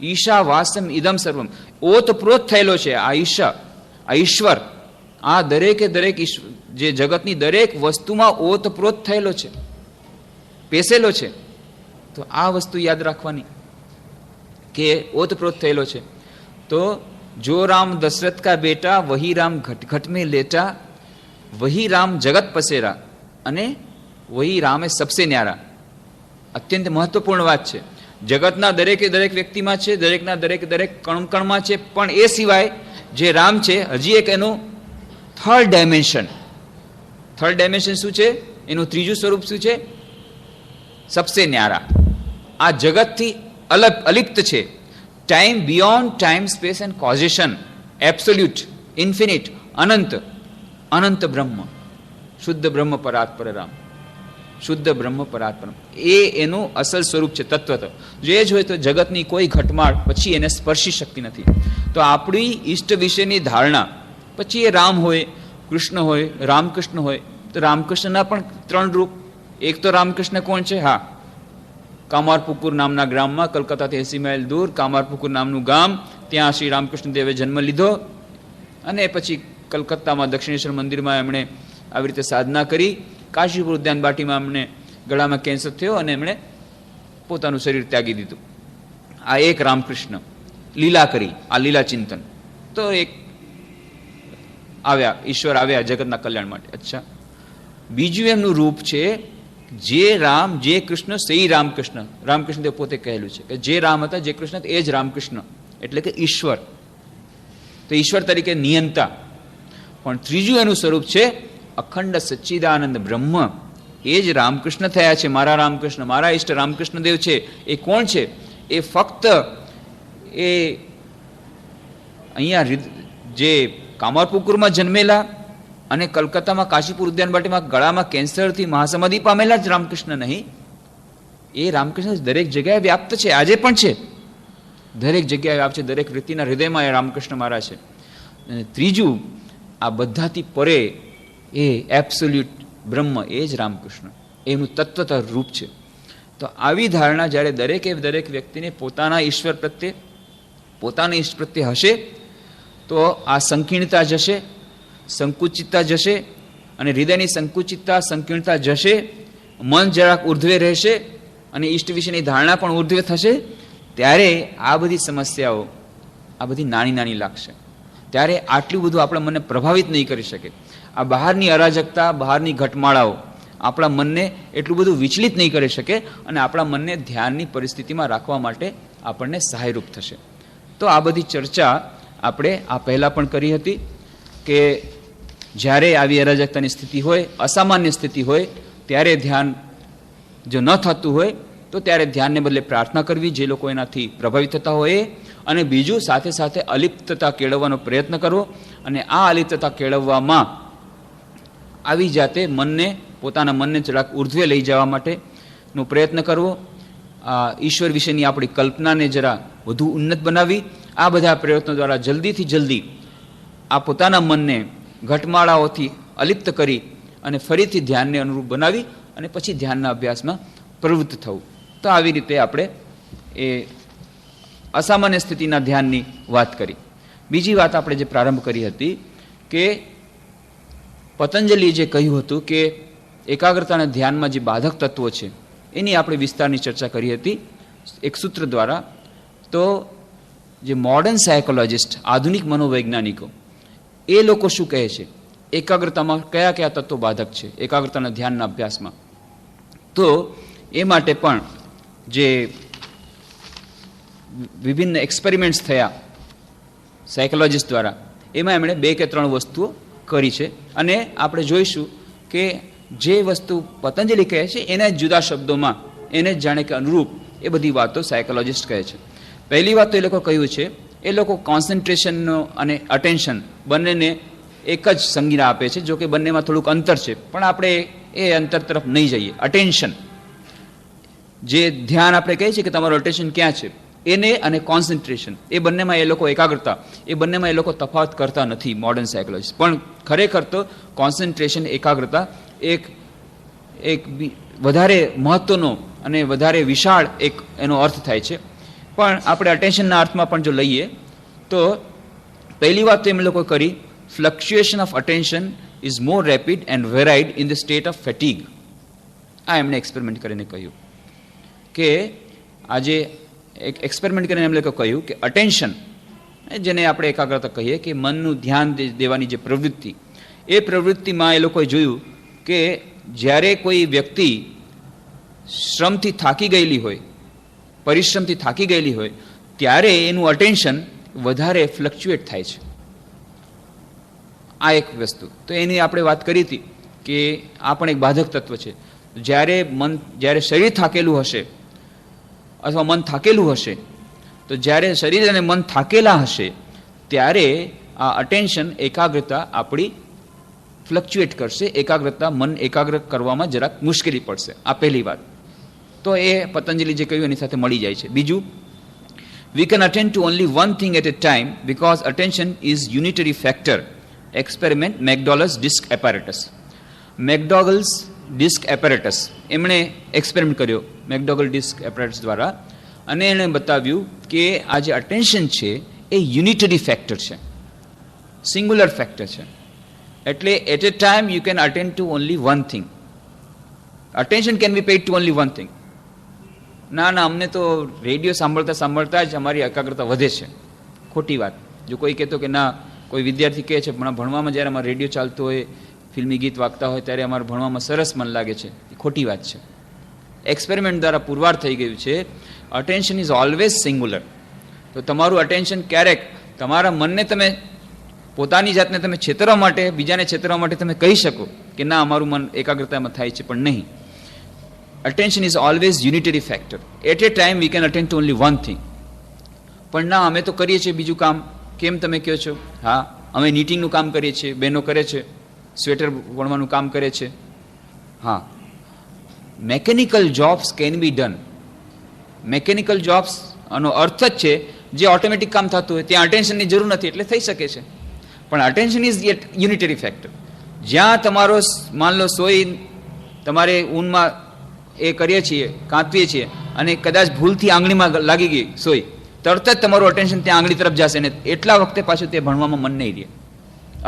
ઈશા વાસ્યમ ઇદમ સર્વમ, ઓતપ્રોત થયેલો છે આ ઈશા, આ ઈશ્વર, આ દરેકે દરેક જે જગતની દરેક વસ્તુમાં ઓતપ્રોત થયેલો છે, પેસેલો છે. તો આ વસ્તુ યાદ રાખવાની કે ઓતપ્રોત થયેલો છે. તો જો રામ દશરથ કા બેટા, વહી રામ ઘટ ઘટ में लेटा, વહી રામ જગત પસેરા, અને વહી રામ એ સબસે ન્યારા. અત્યંત મહત્વપૂર્ણ વાત છે. જગતના દરેકે દરેક વ્યક્તિમાં છે, દરેકના દરેક કણકણમાં છે, પણ એ સિવાય જે રામ છે હજી એક એનું થર્ડ ડાયમેન્શન શું છે? એનું ત્રીજું સ્વરૂપ શું છે? સબસે ન્યારા. આ જગતથી અલિપ્ત છે. Time beyond time, space and causation, absolute, infinite, અનંત બ્રહ્મ, શુદ્ધ બ્રહ્મ પરાત્પર રામ, શુદ્ધ બ્રહ્મ પરાત્પર. એ એનું અસલ સ્વરૂપ છે તત્વત. જો એ જ હોય તો જગતની કોઈ ઘટમાળ પછી એને સ્પર્શી શકતી નથી. તો આપણી ઈષ્ટ વિશેની ધારણા, પછી એ રામ હોય, કૃષ્ણ હોય, રામકૃષ્ણ હોય, તો રામકૃષ્ણના પણ 3 રૂપ. એક તો રામકૃષ્ણ કોણ છે? હા, કામારપુકુર નામના ગ્રામમાં, કલકત્તાથી 80 માઇલ દૂર કામારપુકુર નામનું ગામ, ત્યાં શ્રી રામકૃષ્ણ દેવે જન્મ લીધો. અને પછી કલકત્તામાં દક્ષિણેશ્વર મંદિરમાં એમણે આવી રીતે સાધના કરી. કાશીપુર ઉદ્યાન બાટીમાં એમને ગળામાં કેન્સર થયો અને એમણે પોતાનું શરીર ત્યાગી દીધું. આ એક રામકૃષ્ણ લીલા કરી, આ લીલા ચિંતન. તો એક આવ્યા, ઈશ્વર આવ્યા જગતના કલ્યાણ માટે. અચ્છા, બીજું એમનું રૂપ છે જે રામ, જે કૃષ્ણ, સહી રામકૃષ્ણ. રામકૃષ્ણ દેવ પોતે કહેલું છે કે જે રામ હતા, જે કૃષ્ણ, એ જ રામકૃષ્ણ, એટલે કે ઈશ્વર. તો ઈશ્વર તરીકે નિયંતા. પણ ત્રીજું એનું સ્વરૂપ છે અખંડ સચ્ચિદાનંદ બ્રહ્મ. એ જ રામકૃષ્ણ થયા છે, મારા રામકૃષ્ણ, મારા ઈષ્ટ રામકૃષ્ણ દેવ છે. એ કોણ છે? એ ફક્ત એ અહીંયા જે કામારપુકુરમાં જન્મેલા અને કલકત્તામાં કાશીપુર ઉદ્યાન બાટીમાં ગળામાં કેન્સરથી મહાસમાધિ પામેલા જ રામકૃષ્ણ નહીં. એ રામકૃષ્ણ દરેક જગ્યાએ વ્યાપ્ત છે, આજે પણ છે. દરેક જગ્યાએ વ્યાપ્ત છે, દરેક વ્યક્તિના હૃદયમાં એ રામકૃષ્ણ મારા છે. અને ત્રીજું, આ બધાથી પરે એ એબ્સોલ્યુટ બ્રહ્મ, એ જ રામકૃષ્ણ, એનું તત્વત રૂપ છે. તો આવી ધારણા જ્યારે દરેક વ્યક્તિને પોતાના ઈશ્વર પ્રત્યે, પોતાના ઈષ્ટ પ્રત્યે હશે, તો આ સંકીર્ણતા જશે, સંકુચિતતા જશે, અને હૃદયની સંકુચિતતા, સંકીર્ણતા જશે. મન જરાક ઉર્ધ્વે રહેશે અને ઈષ્ટ વિશેની ધારણા પણ ઉર્ધ્વે થશે. ત્યારે આ બધી સમસ્યાઓ, આ બધી નાની લાગશે. ત્યારે આટલું બધું આપણા મનને પ્રભાવિત નહીં કરી શકે. આ બહારની અરાજકતા, બહારની ઘટમાળાઓ આપણા મનને એટલું બધું વિચલિત નહીં કરી શકે અને આપણા મનને ધ્યાનની પરિસ્થિતિમાં રાખવા માટે આપણને સહાયરૂપ થશે. તો આ બધી ચર્ચા આપણે આ પહેલાં પણ કરી હતી કે જ્યારે આવી અરાજકતાની સ્થિતિ હોય, અસામાન્ય સ્થિતિ હોય, ત્યારે ધ્યાન જો ન થતું હોય તો ત્યારે ધ્યાનને બદલે પ્રાર્થના કરવી, જે લોકો એનાથી પ્રભાવિત થતા હોય. અને બીજું, સાથે સાથે અલિપ્તતા કેળવવાનો પ્રયત્ન કરવો. અને આ અલિપ્તતા કેળવવામાં આવી જાતે પોતાના મનને જરાક ઉર્ધ્વે લઈ જવા માટેનો પ્રયત્ન કરવો. ઈશ્વર વિશેની આપણી કલ્પનાને જરા વધુ ઉન્નત બનાવી. આ બધા પ્રયત્નો દ્વારા જલ્દીથી જલ્દી આ પોતાના મનને ઘટમાળાઓથી અલિપ્ત કરી અને ફરીથી ધ્યાનને અનુરૂપ બનાવી અને પછી ધ્યાનના અભ્યાસમાં પ્રવૃત્ત થવું. તો આવી રીતે આપણે એ અસામાન્ય સ્થિતિના ધ્યાનની વાત કરી. બીજી વાત આપણે જે પ્રારંભ કરી હતી કે પતંજલિએ જે કહ્યું હતું કે એકાગ્રતાના ધ્યાનમાં જે બાધક તત્વો છે એની આપણે વિસ્તારની ચર્ચા કરી હતી એક સૂત્ર દ્વારા. તો જે મોડર્ન સાયકોલોજિસ્ટ, આધુનિક મનોવૈજ્ઞાનિકો, એ લોકો શું કહે છે? એકાગ્રતામાં કયા તત્વો બાધક છે એકાગ્રતાના ધ્યાનના અભ્યાસમાં? તો એ માટે પણ જે વિભિન્ન એક્સપેરિમેન્ટ્સ થયા સાયકોલોજિસ્ટ દ્વારા, એમાં એમણે 2 કે 3 વસ્તુઓ કરી છે. અને આપણે જોઈશું કે જે વસ્તુ પતંજલિ કહે છે એના જુદા શબ્દોમાં, એને જ જાણે કે અનુરૂપ એ બધી વાતો સાયકોલોજિસ્ટ કહે છે. પહેલી વાત તો એ લોકો કહ્યું છે, એ લોકો કોન્સન્ટ્રેશનનો અને અટેન્શન બંનેને એક જ સંજ્ઞા આપે છે. જો કે બંનેમાં થોડુંક અંતર છે, પણ આપણે એ અંતર તરફ નહીં જઈએ. અટેન્શન, જે ધ્યાન આપણે કહીએ છીએ કે તમારું અટેન્શન ક્યાં છે, એને અને કોન્સન્ટ્રેશન, એ બંનેમાં એ લોકો એકાગ્રતા, એ બંનેમાં એ લોકો તફાવત કરતા નથી મોડર્ન સાયકોલોજીસ્ટ. પણ ખરેખર તો કોન્સન્ટ્રેશન, એકાગ્રતા એક વધારે મહત્વનો અને વધારે વિશાળ એક એનો અર્થ થાય છે. પણ આપણે અટેન્શનના અર્થમાં પણ જો લઈએ તો પહેલી વાત તો એમ લોકો કરી, fluctuation of attention is more rapid and varied in the state of fatigue. આ એમણે એક્સપેરિમેન્ટ કરીને કહ્યું કે આજે એક એક્સપેરિમેન્ટ કરીને એમ લોકો કહ્યું કે અટેન્શન, જેને આપણે એકાગ્રતા કહીએ, કે મનનું ધ્યાન દેવાની જે પ્રવૃત્તિ, એ પ્રવૃત્તિમાં એ લોકોએ જોયું કે જ્યારે કોઈ વ્યક્તિ શ્રમથી થાકી ગયેલી હોય, પરિશ્રમથી થાકી ગયેલી હોય, ત્યારે એનું અટેન્શન વધારે ફ્લક્ચ્યુએટ થાય છે. આ એક વસ્તુ તો એની આપણે વાત કરી હતી કે આ પણ એક બાધક તત્વ છે. જ્યારે શરીર થાકેલું હશે અથવા મન થાકેલું હશે, તો જ્યારે શરીર અને મન થાકેલા હશે ત્યારે આ અટેન્શન, એકાગ્રતા આપણી ફ્લક્ચ્યુએટ કરશે. એકાગ્રતા, મન એકાગ્ર કરવામાં જરાક મુશ્કેલી પડશે. આ પહેલી વાત. તો એ પતંજલિ જે કહ્યું એની સાથે મળી જાય છે. બીજું, we can attend to only one thing at a time because attention is unitary factor. Experiment McDowell's disc apparatus. McDowell's disc apparatus, એમણે એક્સપેરિમેન્ટ કર્યો મેકડોગલ ડિસ્ક એપરેટસ દ્વારા, અને એણે બતાવ્યું કે આ જે અટેન્શન છે એ યુનિટરી ફેક્ટર છે, સિંગ્યુલર ફેક્ટર છે. એટલે at a time you can attend to only one thing. Attention can be paid to only one thing. ના, અમને તો રેડિયો સાંભળતા સાંભળતા જ અમારી એકાગ્રતા વધે છે. ખોટી વાત. જો કોઈ કહેતો કે ના, કોઈ વિદ્યાર્થી કહે છે ભણવામાં જ્યારે અમારે રેડિયો ચાલતો હોય, ફિલ્મી ગીત વાગતા હોય, ત્યારે અમારે ભણવામાં સરસ મન લાગે છે. એ ખોટી વાત છે. એક્સપેરિમેન્ટ દ્વારા પુરવાર થઈ ગયું છે અટેન્શન ઇઝ ઓલવેઝ સિંગ્યુલર. તો તમારું અટેન્શન ક્યારેક તમારા મનને તમે પોતાની જાતને તમે છેતરવા માટે, બીજાને છેતરવા માટે તમે કહી શકો કે ના અમારું મન એકાગ્રતામાં થાય છે, પણ નહીં. Attention is always unitary factor. At a time we can attend to only one thing. પણ ના, અમે તો કરીએ છીએ બીજું કામ. કેમ તમે કહો છો? હા, અમે નીટિંગનું કામ કરીએ છીએ, બહેનો કરે છે, સ્વેટર વણવાનું કામ કરે છે. હા, mechanical jobs can be done. Mechanical jobs આનો અર્થ જ છે જે ઓટોમેટિક કામ થતું હોય ત્યાં અટેન્શનની જરૂર નથી, એટલે થઈ શકે છે. પણ અટેન્શન ઇઝ યુનિટરી ફેક્ટર. જ્યાં તમારો માન લો સોય તમારે ઊનમાં એ કરીએ છીએ, કાંતવીએ છીએ, અને કદાચ ભૂલથી આંગળીમાં લાગી ગઈ સોય, તરત જ તમારું અટેન્શન ત્યાં આંગળી તરફ જશે ને એટલા વખતે પાછું તે ભણવામાં મન નહીં રહે.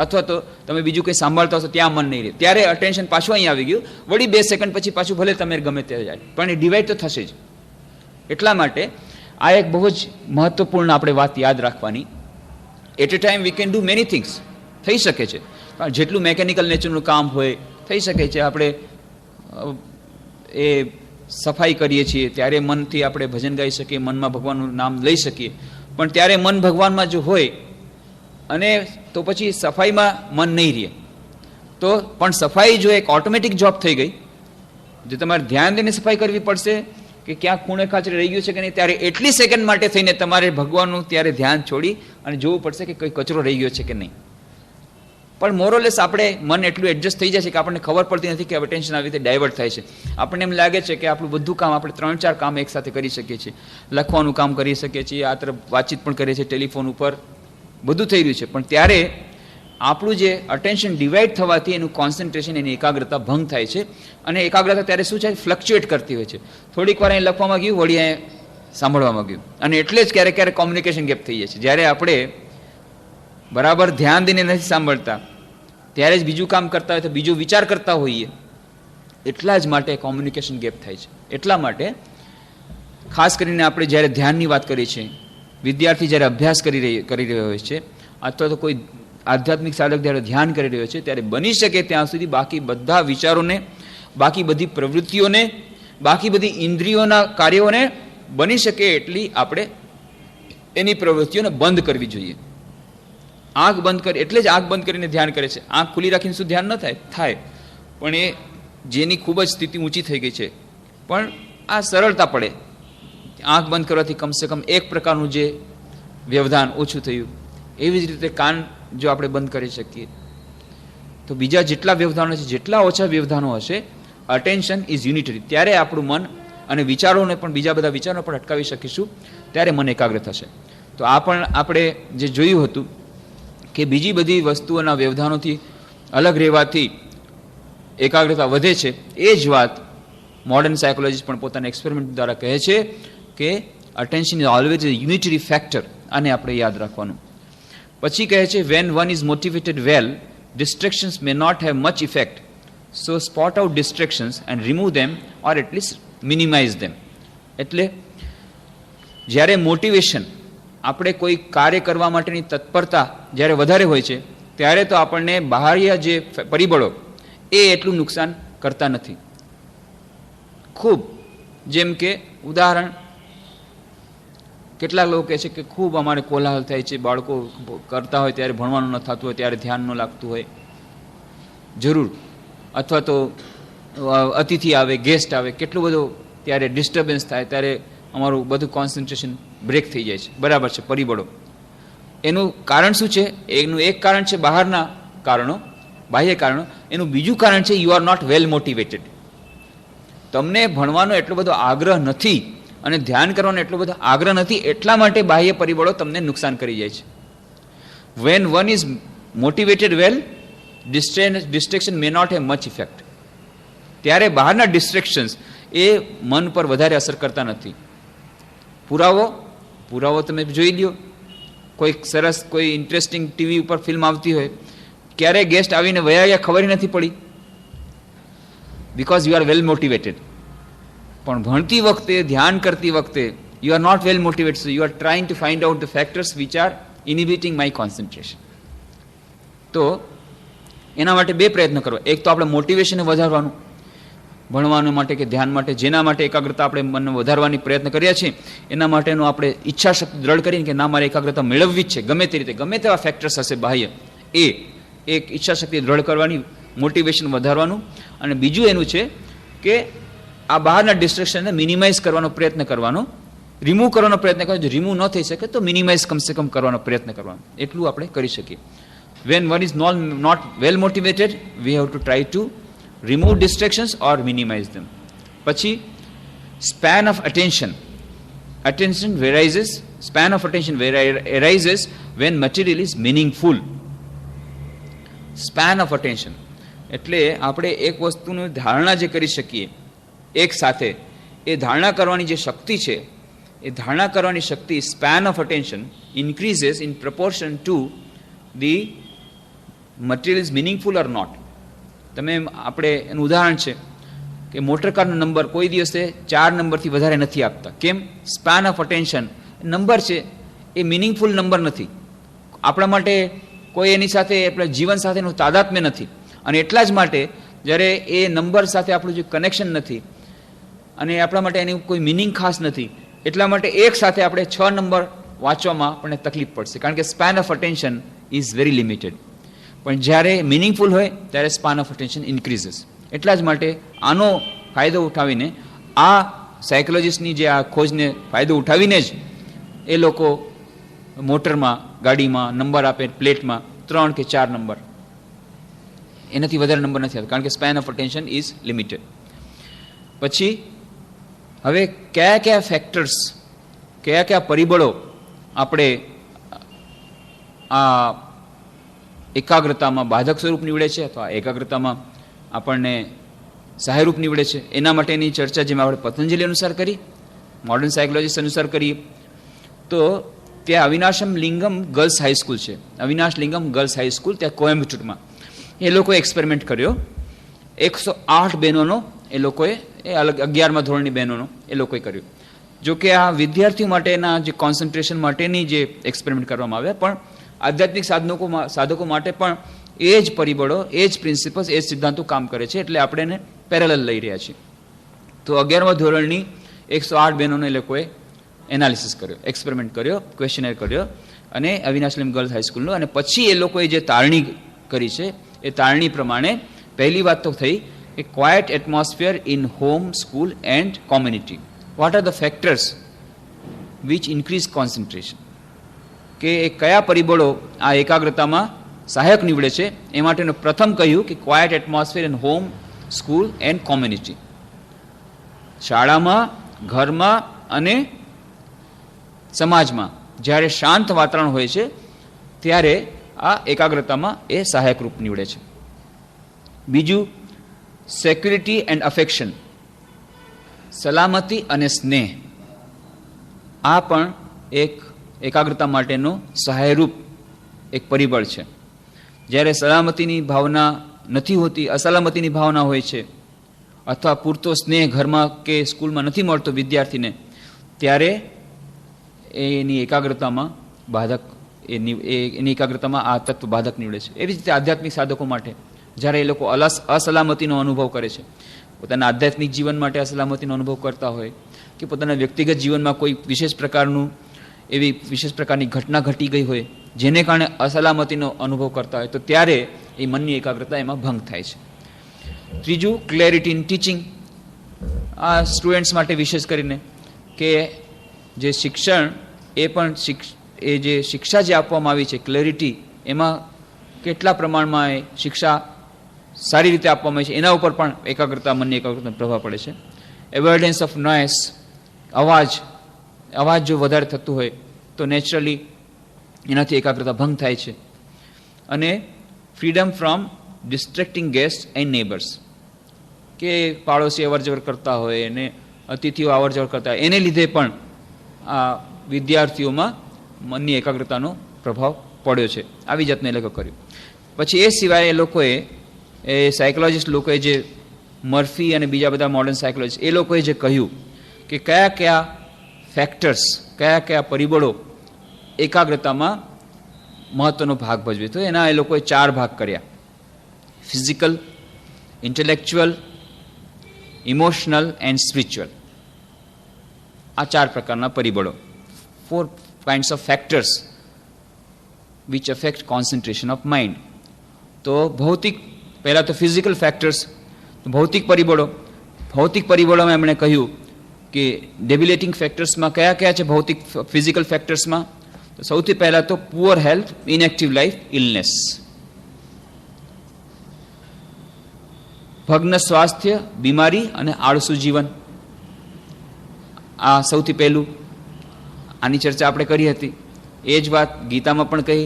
અથવા તો તમે બીજું કંઈ સાંભળતા હશો ત્યાં મન નહીં રહે, ત્યારે અટેન્શન પાછું અહીં આવી ગયું. વળી 2 સેકન્ડ પછી પાછું ભલે તમે ગમે તે જાય, પણ એ ડિવાઈડ તો થશે જ. એટલા માટે આ એક બહુ જ મહત્વપૂર્ણ આપણે વાત યાદ રાખવાની. At a time we can do many things. થઈ શકે છે, જેટલું મેકેનિકલ નેચરનું કામ હોય થઈ શકે છે. આપણે એ સફાઈ કરીએ છીએ ત્યારે મનથી આપણે ભજન ગાઈ શકીએ, મનમાં ભગવાનનું નામ લઈ શકીએ, પણ ત્યારે મન ભગવાનમાં જો હોય અને તો પછી સફાઈમાં મન નહીં રહે. તો પણ સફાઈ જો એક ઓટોમેટિક જોબ થઈ ગઈ, જે તમારે ધ્યાન દઈને સફાઈ કરવી પડશે કે ક્યાંક ખૂણે ખાંચરે રહી ગયું છે કે નહીં, ત્યારે એટલી સેકન્ડ માટે થઈને તમારે ભગવાનનું ત્યારે ધ્યાન છોડી અને જોવું પડશે કે કોઈ કચરો રહી ગયો છે કે નહીં. પણ મોરલેસ આપણે મન એટલું એડજસ્ટ થઈ જાય છે કે આપણને ખબર પડતી નથી કે હવે ટેન્શન આવી રીતે ડાયવર્ટ થાય છે. આપણને એમ લાગે છે કે આપણું બધું કામ આપણે 3-4 કામ એકસાથે કરી શકીએ છીએ. લખવાનું કામ કરી શકીએ છીએ, આ તરફ વાતચીત પણ કરીએ છીએ, ટેલિફોન ઉપર બધું થઈ રહ્યું છે. પણ ત્યારે આપણું જે અટેન્શન ડિવાઈડ થવાથી એનું કોન્સન્ટ્રેશન, એની એકાગ્રતા ભંગ થાય છે. અને એકાગ્રતા ત્યારે શું છે, ફ્લક્ચ્યુએટ કરતી હોય છે. થોડીક વાર અહીં લખવામાં ગયું, વળી અહીં સાંભળવામાં ગયું, અને એટલે જ ક્યારેક ક્યારેક કોમ્યુનિકેશન ગેપ થઈ જાય છે. જ્યારે આપણે બરાબર ધ્યાન દઈને નથી સાંભળતા, ત્યારે જ બીજું કામ કરતા હોય તો બીજો વિચાર કરતા હોઈએ, એટલા જ માટે કોમ્યુનિકેશન ગેપ થાય છે. એટલા માટે ખાસ કરીને આપણે જ્યારે ધ્યાનની વાત કરીએ છીએ, વિદ્યાર્થી જ્યારે અભ્યાસ કરી રહ્યો હોય છે, અથવા તો કોઈ આધ્યાત્મિક સાધક જ્યારે ધ્યાન કરી રહ્યો છે, ત્યારે બની શકે ત્યાં સુધી બાકી બધા વિચારોને, બાકી બધી પ્રવૃત્તિઓને, બાકી બધી ઇન્દ્રિયોના કાર્યોને બની શકે એટલી આપણે એની પ્રવૃત્તિઓને બંધ કરવી જોઈએ. આંખ બંધ કરી, એટલે જ આંખ બંધ કરીને ધ્યાન કરે છે. આંખ ખુલ્લી રાખીને શું ધ્યાન ન થાય, પણ એ જેની ખૂબ જ સ્થિતિ ઊંચી થઈ ગઈ છે, પણ આ સરળતા પડે. આંખ બંધ કરવાથી કમસે કમ એક પ્રકારનું જે વ્યવધાન ઓછું થયું. એવી જ રીતે કાન જો આપણે બંધ કરી શકીએ તો બીજા જેટલા વ્યવધાનો છે, જેટલા ઓછા વ્યવધાનો હશે, અટેન્શન ઇઝ યુનિટરી, ત્યારે આપણું મન અને વિચારોને પણ, બીજા બધા વિચારોને પણ અટકાવી શકીશું, ત્યારે મન એકાગ્ર થશે. તો આ પણ આપણે જે જોયું હતું કે બીજી બધી વસ્તુઓના વ્યવધાનોથી અલગ રહેવાથી એકાગ્રતા વધે છે, એ જ વાત મોડર્ન સાયકોલોજીસ્ટ પણ પોતાના એક્સપેરિમેન્ટ દ્વારા કહે છે કે attention is always a unitary factor. આને આપણે યાદ રાખવાનું. પછી કહે છે when one is motivated well, distractions may not have much effect, so spot out distractions and remove them or at least minimize them. એટલે જ્યારે મોટિવેશન, આપણે કોઈ કાર્ય કરવા માટેની તત્પરતા જ્યારે વધારે હોય છે, ત્યારે તો આપણને બાહ્ય જે પરિબળો એ એટલું નુકસાન કરતા નથી. ખૂબ, જેમ કે ઉદાહરણ, કેટલાક લોકો કહે છે કે ખૂબ અમારે કોલાહલ થાય છે, બાળકો કરતા હોય ત્યારે ભણવાનું ન થતું હોય, ત્યારે ધ્યાન ન લાગતું હોય, જરૂર, અથવા તો અતિથિ આવે, ગેસ્ટ આવે, કેટલું બધું ત્યારે ડિસ્ટર્બન્સ થાય, ત્યારે અમારું બધું કોન્સન્ટ્રેશન બ્રેક થઈ જાય છે. બરાબર છે, પરિબળો. એનું કારણ શું છે? એનું એક કારણ છે બહારના કારણો, બાહ્ય કારણો. એનું બીજું કારણ છે you are not well motivated. તમને ભણવાનો એટલો બધો આગ્રહ નથી અને ધ્યાન કરવાનો એટલો બધો આગ્રહ નથી, એટલા માટે બાહ્ય પરિબળો તમને નુકસાન કરી જાય છે. When one is motivated well, distraction may not have much effect. ત્યારે બહારના ડિસ્ટ્રેક્શન્સ એ મન પર વધારે અસર કરતા નથી. પુરાવો તમે જોઈ લ્યો. કોઈ સરસ, કોઈ ઇન્ટરેસ્ટિંગ ટીવી ઉપર ફિલ્મ આવતી હોય, ક્યારે ગેસ્ટ આવીને વયા ગયા ખબર નથી પડી, because you are well motivated. પણ ભણતી વખતે, ધ્યાન કરતી વખતે you are not well motivated, so you are trying to find out the factors which are inhibiting my concentration. તો એના માટે બે પ્રયત્ન કરવા. એક તો આપણે મોટિવેશનને વધારવાનું, ભણવાનું માટે કે ધ્યાન માટે, જેના માટે એકાગ્રતા આપણે મનને વધારવાની પ્રયત્ન કર્યા છે, એના માટેનું આપણે ઈચ્છાશક્તિ દ્રઢ કરીને કે ના, મારે એકાગ્રતા મેળવવી જ છે, ગમે તે રીતે, ગમે તેવા ફેક્ટર્સ હશે બાહ્ય, એ એક ઈચ્છાશક્તિ દ્રઢ કરવાની, મોટિવેશન વધારવાનું. અને બીજું એનું છે કે આ બહારના ડિસ્ટ્રેક્શનને મિનિમાઇઝ કરવાનો પ્રયત્ન કરવાનો, રિમૂવ કરવાનો પ્રયત્ન કરવાનો. જો રિમૂવ ન થઈ શકે તો મિનિમાઇઝ કમસે કમ કરવાનો પ્રયત્ન કરવાનો. એટલું આપણે કરી શકીએ. When one is not well motivated, we have to try to remove distractions or minimize them. પછી span of attention. Span of attention arises when material is meaningful. Span of attention એટલે આપણે એક વસ્તુની ધારણા જે કરી શકીએ એક સાથે, એ ધારણા કરવાની જે શક્તિ છે, એ ધારણા કરવાની શક્તિ, span of attention increases in proportion to the material is meaningful or not. તમે, આપણે એનું ઉદાહરણ છે કે મોટરકારનો નંબર કોઈ દિવસે 4 નંબરથી વધારે નથી આપતા. કેમ? સ્પાન ઓફ અટેન્શન નંબર છે એ મિનિંગફુલ નંબર નથી આપણા માટે, કોઈ એની સાથે આપણા જીવન સાથેનું તાદાત્મ્ય નથી. અને એટલા જ માટે જ્યારે એ નંબર સાથે આપણું જે કનેક્શન નથી અને આપણા માટે એની કોઈ મિનિંગ ખાસ નથી, એટલા માટે એક સાથે આપણે 6 નંબર વાંચવામાં આપણને તકલીફ પડશે, કારણ કે span of attention is very limited. પણ જ્યારે મિનિંગફુલ હોય ત્યારે સ્પાન ઓફ અટેન્શન ઇન્ક્રીઝીસ. એટલા જ માટે આનો ફાયદો ઉઠાવીને, આ સાયકોલોજીસ્ટની જે આ ખોજને ફાયદો ઉઠાવીને જ એ લોકો મોટરમાં, ગાડીમાં નંબર આપે, પ્લેટમાં 3 કે 4 નંબર, એનાથી વધારે નંબર નથી આવતા, કારણ કે span of attention is limited. પછી હવે કયા કયા ફેક્ટર્સ, કયા કયા પરિબળો આપણે આ એકાગ્રતામાં બાધક સ્વરૂપ નીવડે છે અથવા એકાગ્રતામાં આપણને સહાયરૂપ નીવડે છે, એના માટેની ચર્ચા જેમ આપણે પતંજલિ અનુસાર કરી, મોડર્ન સાયકોલોજીસ્ટ અનુસાર કરીએ તો ત્યાં અવિનાશમ લિંગમ ગર્લ્સ હાઈસ્કૂલ છે, અવિનાશ લિંગમ ગર્લ્સ હાઈસ્કૂલ ત્યાં કોયમ્બટુરમાં, એ લોકોએ એક્સપેરિમેન્ટ કર્યો. 108 બહેનોનો એ લોકોએ, એ અલગ 11મા ધોરણની બહેનોનો એ લોકોએ કર્યો. જો કે આ વિદ્યાર્થીઓ માટેના જે કોન્સન્ટ્રેશન માટેની જે એક્સપેરિમેન્ટ કરવામાં આવ્યા, પણ આધ્યાત્મિક સાધકો માટે પણ એ જ પરિબળો, એ જ પ્રિન્સિપલ્સ, એ જ સિદ્ધાંતો કામ કરે છે, એટલે આપણે એને પેરેલલ લઈ રહ્યા છીએ. તો 11મા ધોરણની 108 બહેનોને એ લોકોએ એનાલિસિસ કર્યો, એક્સપેરિમેન્ટ કર્યો, ક્વેશ્ચનર કર્યો, અને અવિનાશલિમ ગર્લ્સ હાઈસ્કૂલનો. અને પછી એ લોકોએ જે તારણી કરી છે એ તારણી પ્રમાણે પહેલી વાત તો થઈ કે quiet atmosphere in home, school and community. What are the factors which increase concentration? કે એ કયા પરિબળો આ એકાગ્રતામાં સહાયક નીવડે છે. એ માટેનું પ્રથમ કહ્યું કે quiet atmosphere in home, school and community. શાળામાં, ઘરમાં અને સમાજમાં જ્યારે શાંત વાતાવરણ હોય છે ત્યારે આ એકાગ્રતામાં એ સહાયક રૂપ નીવડે છે. બીજું, સેક્યુરિટી એન્ડ અફેક્શન, સલામતી અને સ્નેહ. આ પણ એક એકાગ્રતા માટેનો સહાયરૂપ એક પરિબળ છે. જ્યારે સલામતીની ભાવના નથી હોતી, અસલામતીની ભાવના હોય છે, અથવા પૂરતો સ્નેહ ઘરમાં કે સ્કૂલમાં નથી મળતો વિદ્યાર્થીને, ત્યારે એની એકાગ્રતામાં બાધક એની એકાગ્રતામાં આ તત્વ બાધક નીવડે છે. એવી જ રીતે આધ્યાત્મિક સાધકો માટે જ્યારે એ લોકો અસલામતીનો અનુભવ કરે છે, પોતાના આધ્યાત્મિક જીવન માટે અસલામતીનો અનુભવ કરતા હોય કે પોતાના વ્યક્તિગત જીવનમાં કોઈ વિશેષ પ્રકારની ઘટના ઘટી ગઈ હોય જેને કારણે અસલામતીનો અનુભવ કરતા હોય, તો ત્યારે એ મનની એકાગ્રતા એમાં ભંગ થાય છે. ત્રીજું, ક્લેરિટી ઇન ટીચિંગ. આ સ્ટુડન્ટ્સ માટે વિશેષ કરીને કે જે શિક્ષણ એ પણ એ જે શિક્ષા જે આપવામાં આવી છે, ક્લેરિટી, એમાં કેટલા પ્રમાણમાં એ શિક્ષા સારી રીતે આપવામાં આવી છે એના ઉપર પણ મનની એકાગ્રતાનો પ્રભાવ પડે છે. એવોઇડન્સ ઓફ નોઇસ, અવાજ જો વધારે થતું હોય તો નેચરલી એનાથી એકાગ્રતા ભંગ થાય છે. અને freedom from distracting guest and neighbours, કે પાડોશી અવરજવર કરતા હોય અને અતિથિઓ અવરજવર કરતા હોય, એને લીધે પણ આ વિદ્યાર્થીઓમાં મનની એકાગ્રતાનો પ્રભાવ પડ્યો છે. આવી જાતને એ લોકો કર્યું. પછી એ સિવાય એ સાયકોલોજીસ્ટ લોકોએ જે મર્ફી અને બીજા બધા મોડર્ન સાયકોલોજીસ્ટ એ લોકોએ જે કહ્યું કે કયા કયા ફેક્ટર્સ, કયા કયા પરિબળો એકાગ્રતામાં મહત્વનો ભાગ ભજવે, તો એના એ લોકોએ 4 ભાગ કર્યા: physical, intellectual, emotional and spiritual. આ 4 પ્રકારના પરિબળો, 4 kinds of factors which affect concentration of mind. તો પહેલા તો ફિઝિકલ ફેક્ટર્સ, ભૌતિક પરિબળોમાં એમણે કહ્યું કે ડેબિલેટિંગ ફેક્ટર્સમાં કયા કયા છે. ફિઝિકલ ફેક્ટર્સમાં તો સૌથી પહેલા તો poor health, inactive life, illness. ભગ્ન સ્વાસ્થ્ય, બીમારી અને આળસુ જીવન. આ સૌથી પહેલું. આની ચર્ચા આપણે કરી હતી. એ જ વાત ગીતામાં પણ કહી,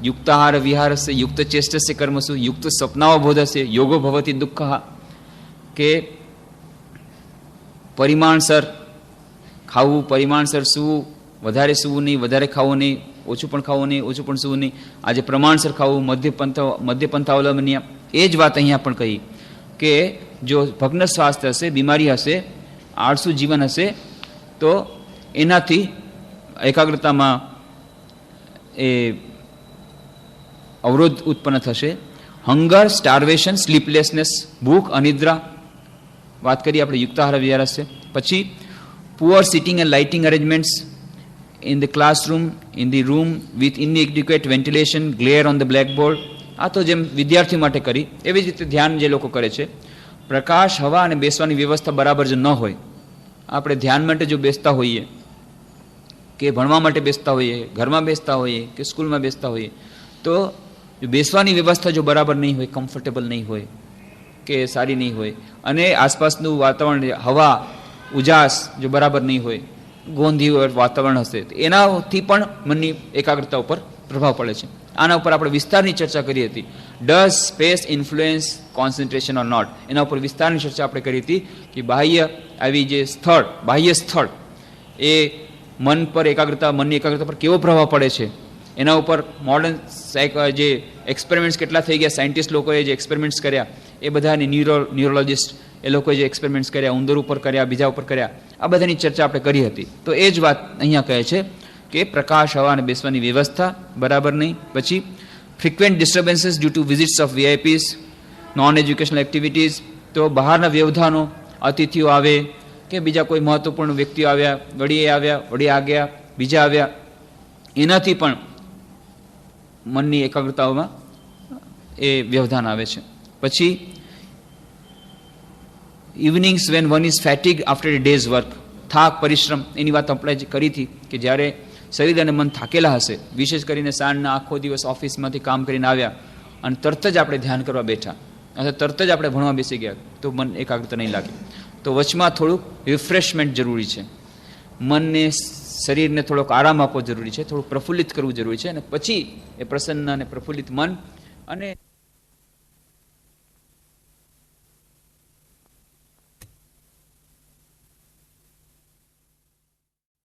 યુક્તાહાર વિહારસ્ય યુક્ત ચેષ્ટસ્ય કર્મસુ યુક્ત સ્વપ્નાઓ બોધસ્ય યોગો ભવતી દુઃખ. કે પરિમાણસર ખાવું, પરિમાણસર સૂવું, વધારે સૂવું નહીં, વધારે ખાવું નહીં, ઓછું પણ ખાવું નહીં, ઓછું પણ સૂવું નહીં. આજે પ્રમાણસર ખાવું, મધ્યપંથાવલંબનીય. એ જ વાત અહીંયા પણ કહી કે જો ભગ્ન સ્વાસ્થ્ય હશે, બીમારી હશે, આળસુ જીવન હશે, તો એનાથી એકાગ્રતામાં એ અવરોધ ઉત્પન્ન થશે. હંગર, સ્ટાર્વેશન, સ્લીપલેસનેસ, ભૂખ, અનિદ્રા, વાત કરીએ આપણે યુક્તાહાર વિહારસ્ય. પછી poor sitting and lighting arrangements in the classroom, in the room with inadequate ventilation, glare on the blackboard. આ તો જેમ વિદ્યાર્થી માટે કરી, એવી જ રીતે ધ્યાન જે લોકો કરે છે, પ્રકાશ, હવા અને બેસવાની વ્યવસ્થા બરાબર જો ન હોય, આપણે ધ્યાન માટે જો બેસતા હોઈએ કે ભણવા માટે બેસતા હોઈએ, ઘરમાં બેસતા હોઈએ કે સ્કૂલમાં બેસતા હોઈએ, તો બેસવાની વ્યવસ્થા જો બરાબર નહીં હોય, કમ્ફર્ટેબલ નહીં હોય કે સારી નહીં હોય, અને આસપાસનું વાતાવરણ, હવા, ઉજાસ જો બરાબર નહીં હોય, ગોંધી વાતાવરણ હશે, તો એનાથી પણ મનની એકાગ્રતા ઉપર પ્રભાવ પડે છે. આના ઉપર આપણે વિસ્તારની ચર્ચા કરી હતી. Does space influence concentration or not? એના ઉપર વિસ્તારની ચર્ચા આપણે કરી હતી કે બાહ્ય સ્થળ એ મનની એકાગ્રતા પર કેવો પ્રભાવ પડે છે. એના ઉપર મોડર્ન જે એક્સપેરિમેન્ટ્સ કેટલા થઈ ગયા, સાયન્ટિસ્ટ લોકોએ જે એક્સપેરિમેન્ટ્સ કર્યા, એ બધાની ન્યુરોલોજિસ્ટ એ લોકોએ જે એક્સપેરિમેન્ટ્સ કર્યા, ઉંદર ઉપર કર્યા, બીજા ઉપર કર્યા, આ બધાની ચર્ચા આપણે કરી હતી. તો એ જ વાત અહીંયા કહે છે કે પ્રકાશ, હવા અને બેસવાની વ્યવસ્થા બરાબર નહીં. પછી frequent disturbances due to visits of VIPs, non educational activities. તો બહારના વ્યવધાનો, અતિથિઓ આવે કે બીજા કોઈ મહત્વપૂર્ણ વ્યક્તિઓ આવ્યા, વળી આ ગયા, બીજા આવ્યા, એનાથી પણ મનની એકાગ્રતાઓમાં એ વ્યવધાન આવે છે. પછી evenings when one is fatigue after a day's work, થાક, પરિશ્રમ, એની વાત આપણે કરી હતી કે જ્યારે શરીર અને મન થાકેલા હશે, વિશેષ કરીને સાંજના આખો દિવસ ઓફિસમાંથી કામ કરીને આવ્યા અને તરત જ આપણે ધ્યાન કરવા બેઠા અથવા તરત જ આપણે ભણવા બેસી ગયા તો મન એકાગ્રતા નહીં લાગે. તો વચમાં થોડુંક રિફ્રેશમેન્ટ જરૂરી છે, મનને શરીરને થોડોક આરામ આપવો જરૂરી છે, થોડું પ્રફુલ્લિત કરવું જરૂરી છે અને પછી એ પ્રસન્ન અને પ્રફુલ્લિત મન અને